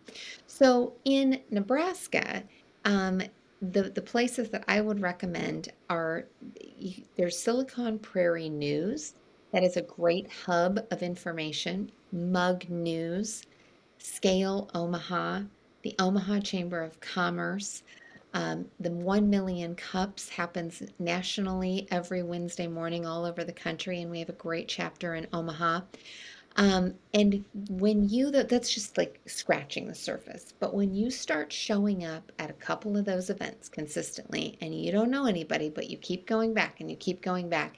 So in Nebraska, the places that I would recommend are, there's Silicon Prairie News. That is a great hub of information. Mug News, Scale Omaha, the Omaha Chamber of Commerce. The 1 million cups happens nationally every Wednesday morning all over the country, and we have a great chapter in Omaha. And when that's just like scratching the surface, but when you start showing up at a couple of those events consistently, and you don't know anybody, but you keep going back and you keep going back,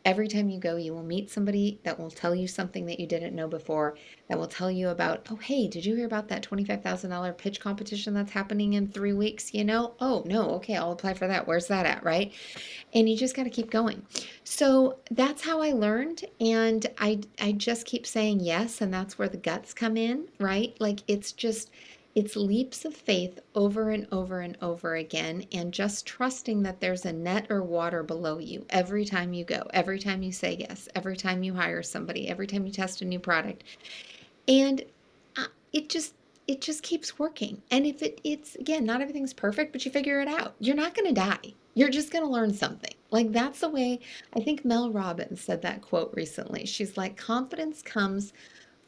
every time you go, you will meet somebody that will tell you something that you didn't know before, that will tell you about, oh, hey, did you hear about that $25,000 pitch competition that's happening in 3 weeks? You know, oh, no, okay, I'll apply for that. Where's that at, right? And you just got to keep going. So that's how I learned. And I just keep saying yes. And that's where the guts come in, right? Like it's leaps of faith over and over and over again, and just trusting that there's a net or water below you every time you go, every time you say yes, every time you hire somebody, every time you test a new product. And it just keeps working. And if it's again, not everything's perfect, but you figure it out. You're not going to die. You're just going to learn something. Like that's the way, I think Mel Robbins said that quote recently. She's like, confidence comes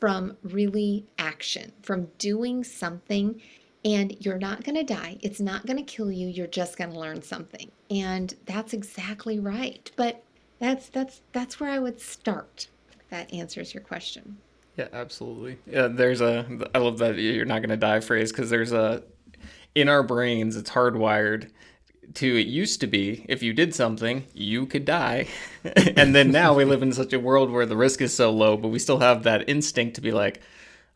from really action, from doing something, and you're not going to die. It's not going to kill you. You're just going to learn something. And that's exactly right. But that's where I would start. If that answers your question. Yeah, absolutely. Yeah, I love that you're not going to die phrase, because in our brains, it's hardwired it used to be, if you did something, you could die. And then now we live in such a world where the risk is so low, but we still have that instinct to be like,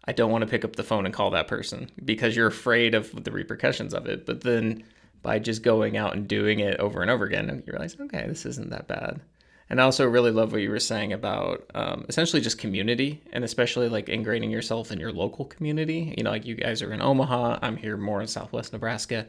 I don't want to pick up the phone and call that person, because you're afraid of the repercussions of it. But then by just going out and doing it over and over again, you realize, okay, this isn't that bad. And I also really love what you were saying about essentially just community, and especially like ingraining yourself in your local community. You know, like you guys are in Omaha, I'm here more in Southwest Nebraska.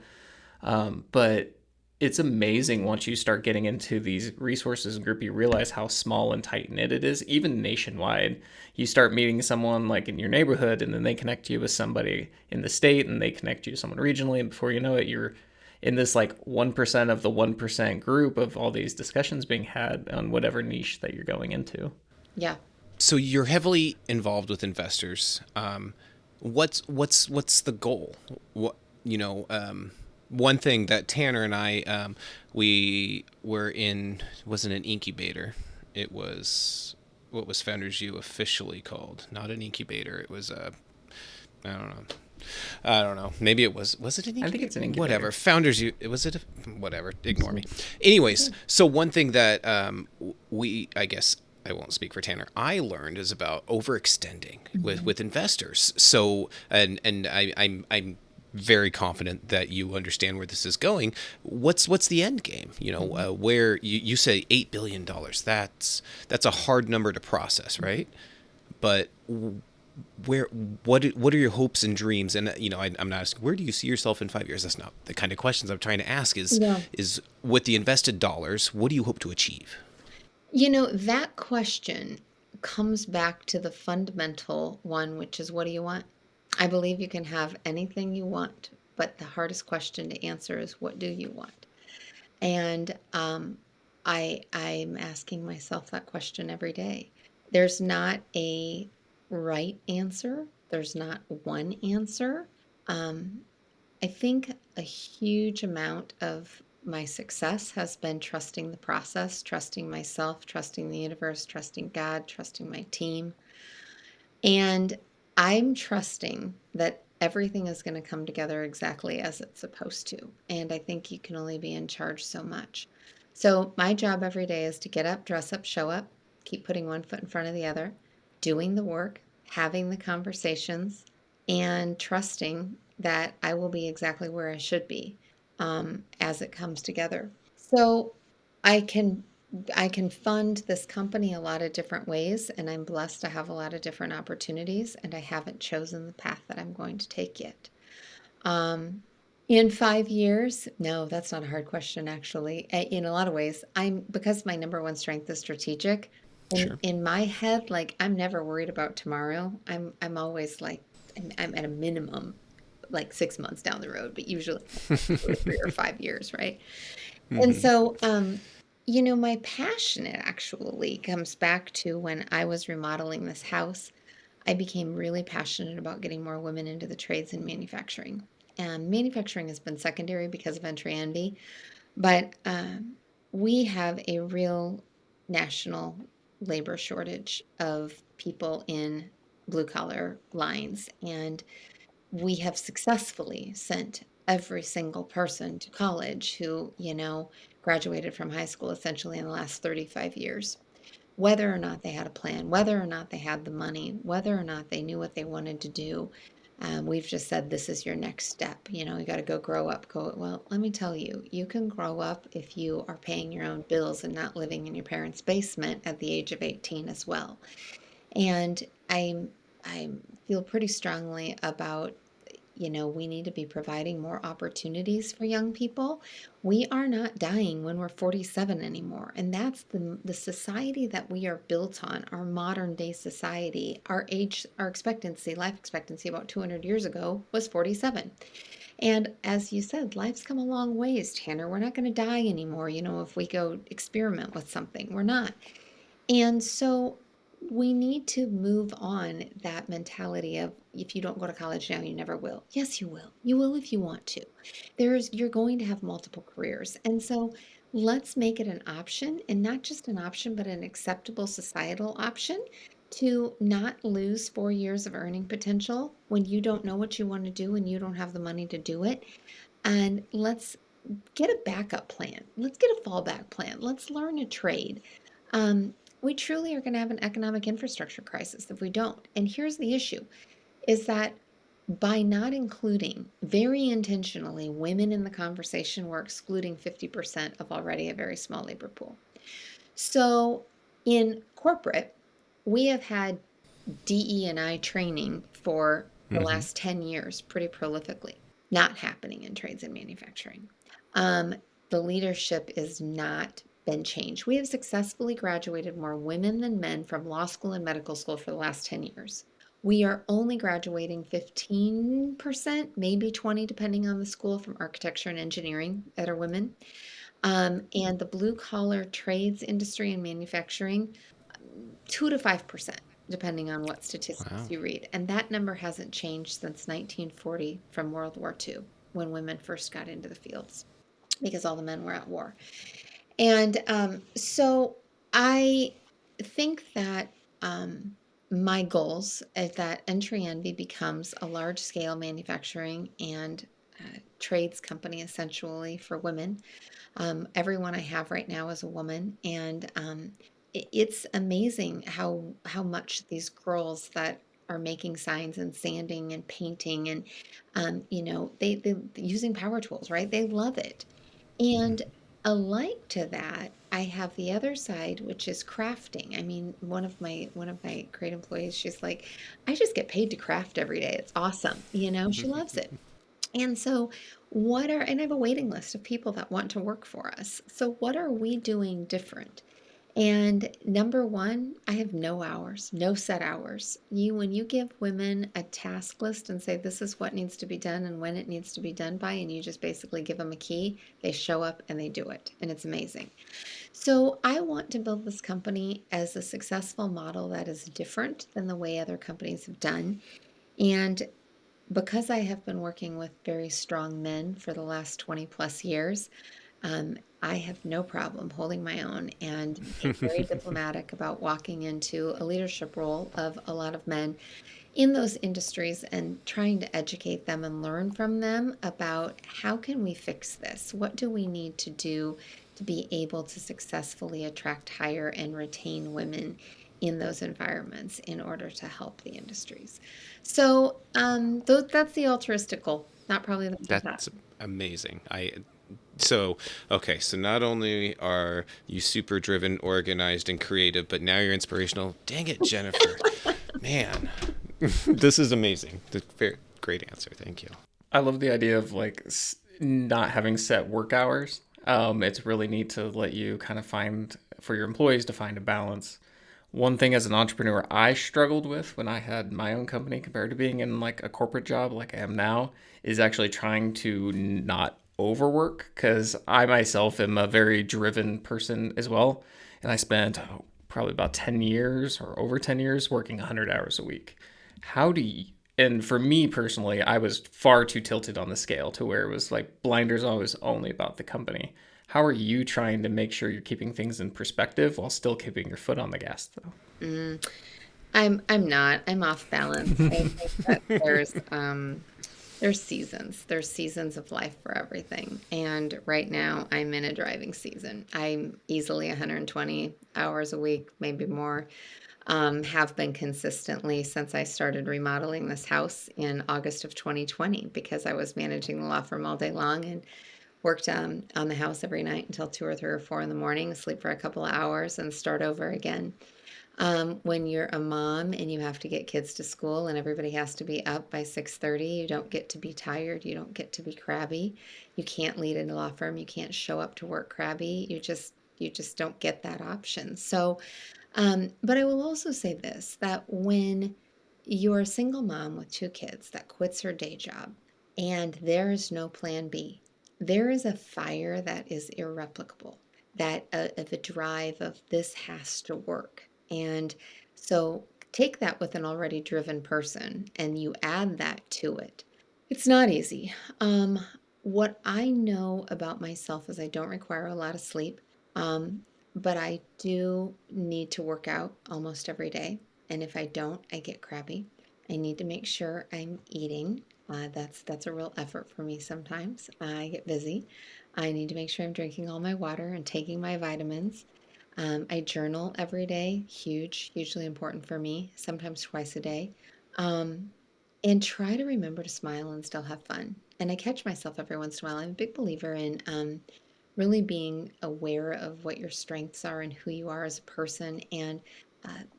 But it's amazing once you start getting into these resources and group, you realize how small and tight knit it is, even nationwide. You start meeting someone like in your neighborhood, and then they connect you with somebody in the state, and they connect you to someone regionally. And before you know it, you're in this like 1% of the 1% group of all these discussions being had on whatever niche that you're going into. Yeah. So you're heavily involved with investors. What's the goal? What one thing that Tanner and I we were in wasn't an incubator. It was what was Founders U officially called. Not an incubator. It was a I don't know. Maybe it was it an incubator? I think it's an incubator. Whatever. Founders U. Was it? Whatever. Ignore me. Anyways, so one thing that I guess I won't speak for Tanner, I learned is about overextending with investors. So I'm very confident that you understand where this is going. What's the end game? Where you say $8 billion. That's a hard number to process, right? But what are your hopes and dreams? And I'm not asking where do you see yourself in 5 years. That's not the kind of questions I'm trying to ask. Is with the invested dollars, what do you hope to achieve? That question comes back to the fundamental one, which is, what do you want? I believe you can have anything you want, but the hardest question to answer is, what do you want? And I'm asking myself that question every day. There's not a right answer. There's not one answer. I think a huge amount of my success has been trusting the process, trusting myself, trusting the universe, trusting God, trusting my team. And I'm trusting that everything is going to come together exactly as it's supposed to. And I think you can only be in charge so much. So my job every day is to get up, dress up, show up, keep putting one foot in front of the other, doing the work, having the conversations, and trusting that I will be exactly where I should be as it comes together. So I can fund this company a lot of different ways, and I'm blessed to have a lot of different opportunities, and I haven't chosen the path that I'm going to take yet. In 5 years, no, that's not a hard question, actually. In a lot of ways, because my number one strength is strategic. Sure. In my head, like, I'm never worried about tomorrow. I'm always like, I'm at a minimum like 6 months down the road, but usually 3 or 5 years, right? And so, my passion actually comes back to when I was remodeling this house. I became really passionate about getting more women into the trades and manufacturing. And manufacturing has been secondary because of Entry Envy, but we have a real national labor shortage of people in blue collar lines, and we have successfully sent every single person to college who, graduated from high school essentially in the last 35 years, whether or not they had a plan, whether or not they had the money, whether or not they knew what they wanted to do. We've just said, this is your next step. You got to go grow up. Well, let me tell you, you can grow up if you are paying your own bills and not living in your parents' basement at the age of 18 as well. And I feel pretty strongly about, we need to be providing more opportunities for young people. We are not dying when we're 47 anymore. And that's the society that we are built on, our modern day society. Our life expectancy about 200 years ago was 47. And as you said, life's come a long ways, Tanner. We're not going to die anymore, if we go experiment with something. We're not. And so we need to move on that mentality of, if you don't go to college now, you never will. Yes, you will. You will if you want to. You're going to have multiple careers. And so let's make it an option, and not just an option, but an acceptable societal option, to not lose 4 years of earning potential when you don't know what you want to do and you don't have the money to do it. And let's get a backup plan. Let's get a fallback plan. Let's learn a trade. We truly are going to have an economic infrastructure crisis if we don't. And here's the issue, is that by not including, very intentionally, women in the conversation, we're excluding 50% of already a very small labor pool. So in corporate, we have had DE&I training for the last 10 years pretty prolifically, not happening in trades and manufacturing. the leadership is not been changed. We have successfully graduated more women than men from law school and medical school for the last 10 years. We are only graduating 15%, maybe 20, depending on the school, from architecture and engineering that are women. And the blue collar trades industry and manufacturing, 2 to 5%, depending on what statistics Wow. you read. And that number hasn't changed since 1940 from World War II, when women first got into the fields, because all the men were at war. And so I think that my goals is that Entry Envy becomes a large scale manufacturing and trades company, essentially, for women. Everyone I have right now is a woman, and it's amazing how much these girls that are making signs and sanding and painting and they using power tools, right? They love it. And alike to that, I have the other side, which is crafting. I mean, one of my great employees, she's like, I just get paid to craft every day. It's awesome. She loves it. And so, and I have a waiting list of people that want to work for us. So, what are we doing different? And number one, I have no hours, no set hours. When you give women a task list and say, this is what needs to be done and when it needs to be done by, and you just basically give them a key, they show up and they do it. And it's amazing. So, I want to build this company as a successful model that is different than the way other companies have done. And because I have been working with very strong men for the last 20 plus years, I have no problem holding my own and being very diplomatic about walking into a leadership role of a lot of men in those industries and trying to educate them and learn from them about how can we fix this? What do we need to do to be able to successfully attract, hire, and retain women in those environments in order to help the industries? So that's the altruistic goal, not probably the top. That's amazing. So not only are you super driven, organized, and creative, but now you're inspirational. Dang it, Jennifer. Man, this is amazing. Very great answer. Thank you. I love the idea of like not having set work hours. It's really neat to let you kind of for your employees to find a balance. One thing as an entrepreneur I struggled with when I had my own company compared to being in like a corporate job like I am now is actually trying to not overwork, because I myself am a very driven person as well. And I spent probably about 10 years or over 10 years working 100 hours a week. How do you, and for me personally, I was far too tilted on the scale to where it was like blinders always only about the company. How are you trying to make sure you're keeping things in perspective while still keeping your foot on the gas, though? I'm not. I'm off balance. I think that there's seasons. There's seasons of life for everything. And right now I'm in a driving season. I'm easily 120 hours a week, maybe more. Have been consistently since I started remodeling this house in August of 2020, because I was managing the law firm all day long and worked on the house every night until 2 or 3 or 4 in the morning, sleep for a couple of hours and start over again. When you're a mom and you have to get kids to school and everybody has to be up by 6:30, you don't get to be tired. You don't get to be crabby. You can't lead a law firm. You can't show up to work crabby. You just don't get that option. So, but I will also say this, that when you're a single mom with 2 kids that quits her day job and there is no plan B, there is a fire that is irreplicable, that of a drive of this has to work. And so take that with an already driven person and you add that to it. It's not easy. What I know about myself is I don't require a lot of sleep, but I do need to work out almost every day. And if I don't, I get crabby. I need to make sure I'm eating. That's a real effort for me sometimes. I get busy. I need to make sure I'm drinking all my water and taking my vitamins. I journal every day, hugely important for me, sometimes twice a day. Um, and try to remember to smile and still have fun. And I catch myself every once in a while. I'm a big believer in really being aware of what your strengths are and who you are as a person. And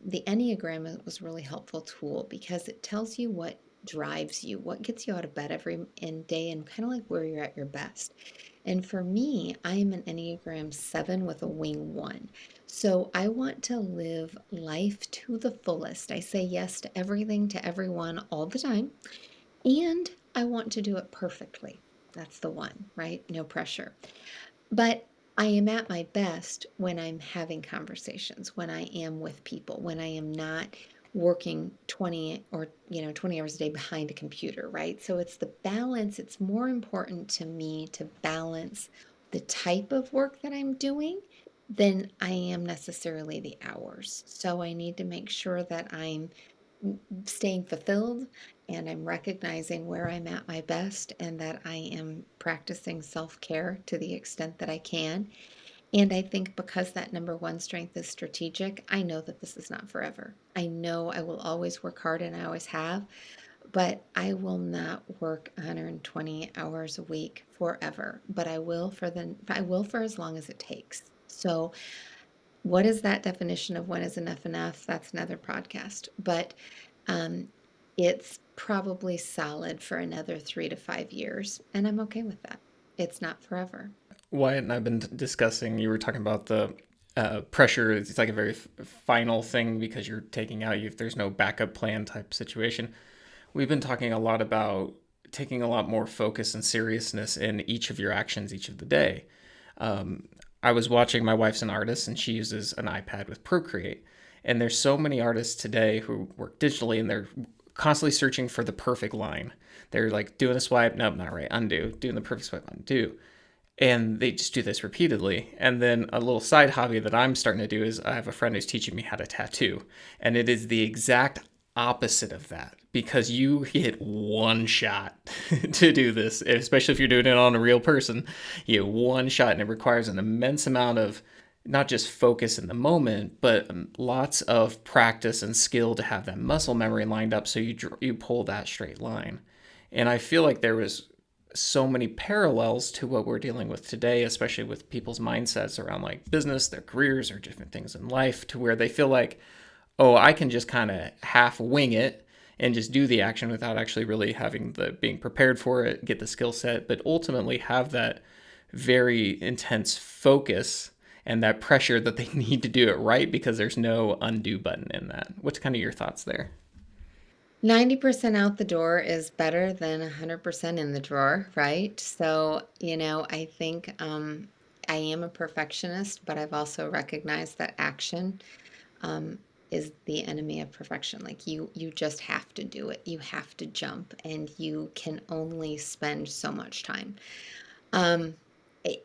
the Enneagram was a really helpful tool because it tells you what drives you, what gets you out of bed every day, and kind of like where you're at your best. And for me, I am an Enneagram 7 with a wing 1. So I want to live life to the fullest. I say yes to everything, to everyone, all the time. And I want to do it perfectly. That's the one, right? No pressure. But I am at my best when I'm having conversations, when I am with people, when I am not working 20 or 20 hours a day behind a computer, right? So it's the balance. It's more important to me to balance the type of work that I'm doing than I am necessarily the hours. So I need to make sure that I'm staying fulfilled and I'm recognizing where I'm at my best and that I am practicing self-care to the extent that I can. And I think because that number one strength is strategic, I know that this is not forever. I know I will always work hard and I always have, but I will not work 120 hours a week forever, but I will for as long as it takes. So what is that definition of when is enough? That's another podcast. But um, it's probably solid for another 3 to 5 years, and I'm okay with that. It's not forever. Wyatt and I've been discussing, you were talking about the pressure. It's like a very final thing because you're taking out, if there's no backup plan type situation. We've been talking a lot about taking a lot more focus and seriousness in each of your actions each of the day. I was watching, my wife's an artist and she uses an iPad with Procreate. And there's so many artists today who work digitally and they're constantly searching for the perfect line. They're like doing a swipe, nope, not right, undo, doing the perfect swipe, undo. And they just do this repeatedly. And then a little side hobby that I'm starting to do is I have a friend who's teaching me how to tattoo. And it is the exact opposite of that because you hit one shot to do this, especially if you're doing it on a real person. You hit one shot and it requires an immense amount of not just focus in the moment, but lots of practice and skill to have that muscle memory lined up so you pull that straight line. And I feel like there was so many parallels to what we're dealing with today, especially with people's mindsets around like business, their careers, or different things in life, to where they feel like, oh, I can just kind of half wing it and just do the action without actually really having being prepared for it, get the skill set, but ultimately have that very intense focus and that pressure that they need to do it right because there's no undo button in that. What's kind of your thoughts there? 90% out the door is better than 100% in the drawer, right? So, I think I am a perfectionist, but I've also recognized that action is the enemy of perfection. Like you just have to do it. You have to jump, and you can only spend so much time. Um, I,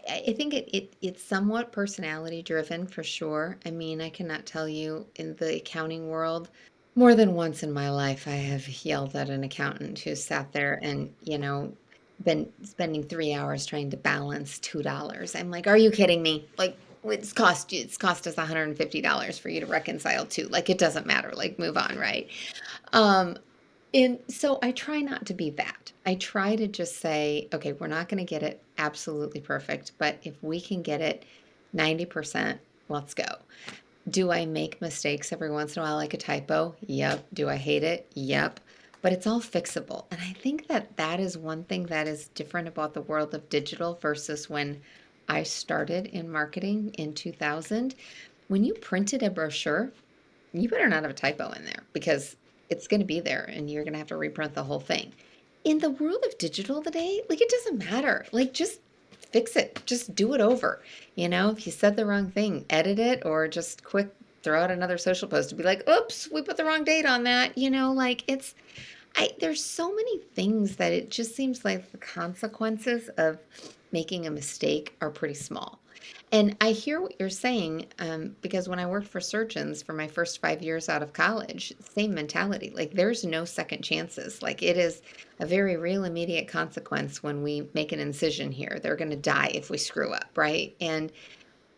I think it's somewhat personality driven for sure. I mean, I cannot tell you in the accounting world, more than once in my life, I have yelled at an accountant who sat there and, been spending 3 hours trying to balance $2. I'm like, are you kidding me? Like, it's cost us $150 for you to reconcile two. Like, it doesn't matter. Like, move on, right? Um, and so I try not to be that. I try to just say, okay, we're not going to get it absolutely perfect, but if we can get it 90%, let's go. Do I make mistakes every once in a while, like a typo? Yep. Do I hate it? Yep. But it's all fixable. And I think that is one thing that is different about the world of digital versus when I started in marketing in 2000. When you printed a brochure, you better not have a typo in there because it's going to be there and you're going to have to reprint the whole thing. In the world of digital today, like it doesn't matter. Like just fix it. Just do it over. If you said the wrong thing, edit it or just quick throw out another social post to be like, oops, we put the wrong date on that. Like there's so many things that it just seems like the consequences of making a mistake are pretty small. And I hear what you're saying because when I worked for surgeons for my first 5 years out of college, same mentality. Like there's no second chances. Like it is a very real immediate consequence when we make an incision here. They're going to die if we screw up, right? And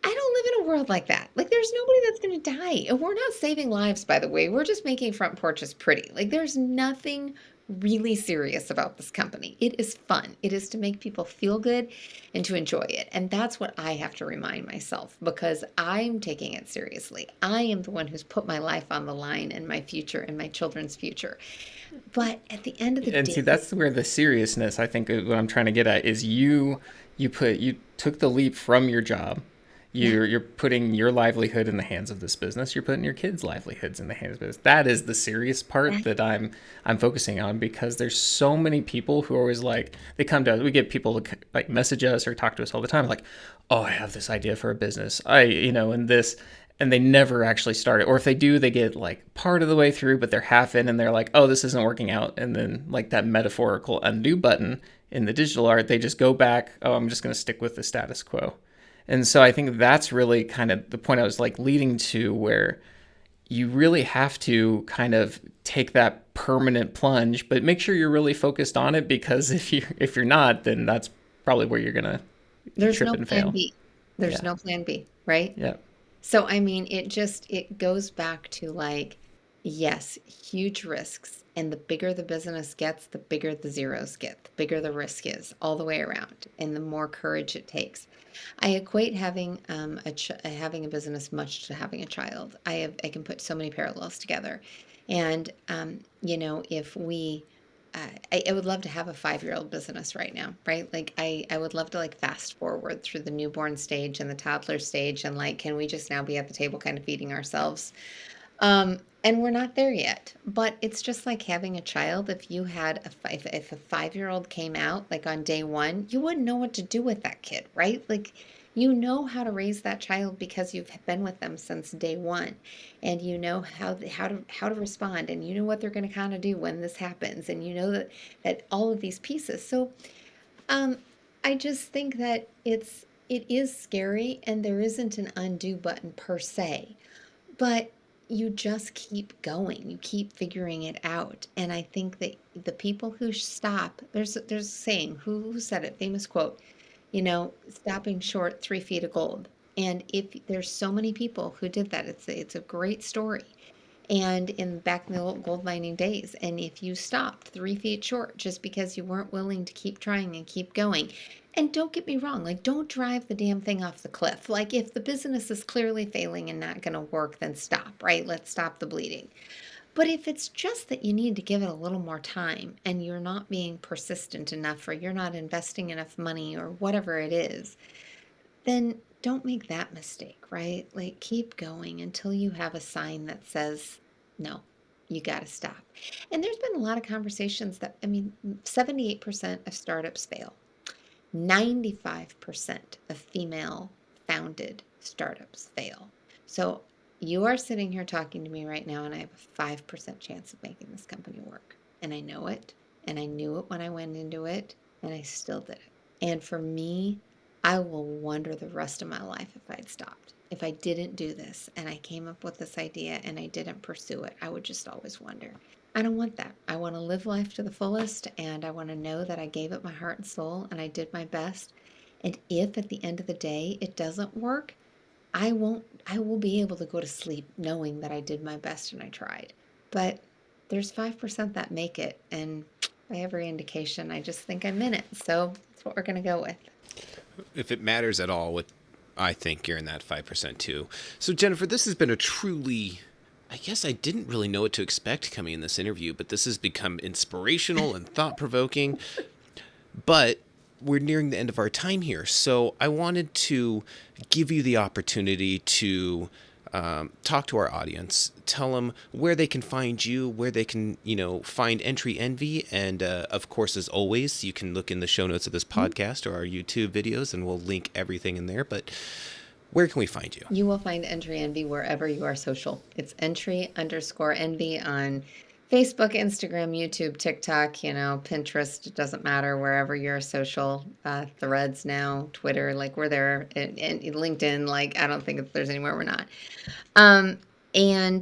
I don't live in a world like that. Like, there's nobody that's going to die. And we're not saving lives, by the way. We're just making front porches pretty. Like, there's nothing really serious about this company. It is fun. It is to make people feel good and to enjoy it. And that's what I have to remind myself, because I'm taking it seriously. I am the one who's put my life on the line and my future and my children's future. But at the end of the And day, see, that's where the seriousness, I think, what I'm trying to get at is you took the leap from your job. You're putting your livelihood in the hands of this business. You're putting your kids' livelihoods in the hands of business. That is the serious part that I'm focusing on, because there's so many people who are always like, they come to us. We get people to like message us or talk to us all the time, like, oh, I have this idea for a business. And this, and they never actually start it. Or if they do, they get like part of the way through, but they're half in, and they're like, oh, this isn't working out. And then like that metaphorical undo button in the digital art, they just go back. Oh, I'm just going to stick with the status quo. And so I think that's really kind of the point I was like leading to, where you really have to kind of take that permanent plunge, but make sure you're really focused on it, because if you're not, then that's probably where you're gonna there's trip no and plan fail. B. There's Yeah. no plan B, right? Yeah. So, I mean, it goes back to like, yes, huge risks. And the bigger the business gets, the bigger the zeros get, the bigger the risk is all the way around, and the more courage it takes. I equate having having a business much to having a child. I can put so many parallels together. And, if we, I would love to have a 5-year-old business right now, right? Like, I would love to like fast forward through the newborn stage and the toddler stage, and like, can we just now be at the table kind of feeding ourselves? And we're not there yet, but it's just like having a child. If you had if a 5-year-old came out like on day one, you wouldn't know what to do with that kid, right? Like, you know how to raise that child because you've been with them since day one, and you know how to respond, and you know what they're going to kind of do when this happens, and you know that all of these pieces. So, um, I just think that it is scary, and there isn't an undo button per se, but you just keep going. You keep figuring it out. And I think that the people who stop, there's a saying, who said it? Famous quote, stopping short 3 feet of gold. And if there's so many people who did that, it's a great story. And in back in the old gold mining days, and if you stopped 3 feet short just because you weren't willing to keep trying and keep going, and don't get me wrong, like, don't drive the damn thing off the cliff. Like, if the business is clearly failing and not going to work, then stop, right? Let's stop the bleeding. But if it's just that you need to give it a little more time, and you're not being persistent enough, or you're not investing enough money, or whatever it is, then don't make that mistake, right? Like, keep going until you have a sign that says, no, you got to stop. And there's been a lot of conversations that, 78% of startups fail. 95% of female founded startups fail. So you are sitting here talking to me right now, and I have a 5% chance of making this company work. And I know it, and I knew it when I went into it, and I still did it. And for me, I will wonder the rest of my life if I'd stopped. If I didn't do this and I came up with this idea and I didn't pursue it, I would just always wonder. I don't want that. I want to live life to the fullest, and I want to know that I gave it my heart and soul and I did my best. And if at the end of the day it doesn't work, I will be able to go to sleep knowing that I did my best and I tried. But there's 5% that make it, and by every indication, I just think I'm in it. So that's what we're going to go with. If it matters at all, I think you're in that 5% too. So Jennifer, this has been a truly, I guess I didn't really know what to expect coming in this interview, but this has become inspirational and thought-provoking. But we're nearing the end of our time here. So I wanted to give you the opportunity to talk to our audience, tell them where they can find you, where they can, find Entry Envy. And of course, as always, you can look in the show notes of this podcast or our YouTube videos, and we'll link everything in there. But where can we find you? You will find Entry Envy wherever you are social. It's Entry_Envy on Facebook, Instagram, YouTube, TikTok, Pinterest. It doesn't matter, wherever you're social. Threads now, Twitter, like, we're there, and LinkedIn. Like, I don't think there's anywhere we're not. And then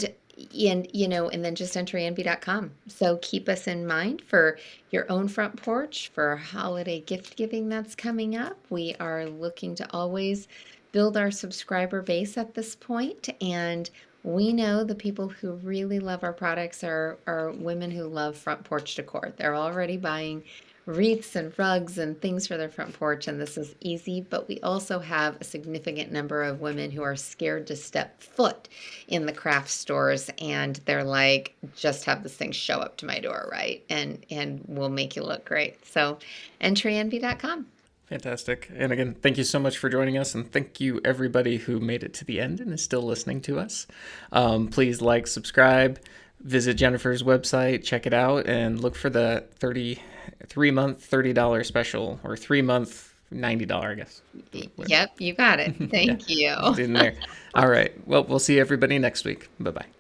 just entryenvy.com. So keep us in mind for your own front porch, for holiday gift giving that's coming up. We are looking to always build our subscriber base at this point, and we know the people who really love our products are women who love front porch decor. They're already buying wreaths and rugs and things for their front porch, and this is easy. But we also have a significant number of women who are scared to step foot in the craft stores, and they're like, just have this thing show up to my door, right? And we'll make you look great. So entryenvy.com. Fantastic. And again, thank you so much for joining us. And thank you, everybody who made it to the end and is still listening to us. Please like, subscribe, visit Jennifer's website, check it out, and look for the 3-month $30 special, or 3-month $90, I guess. Yep, you got it. Thank you. It's in there. All right. Well, we'll see everybody next week. Bye-bye.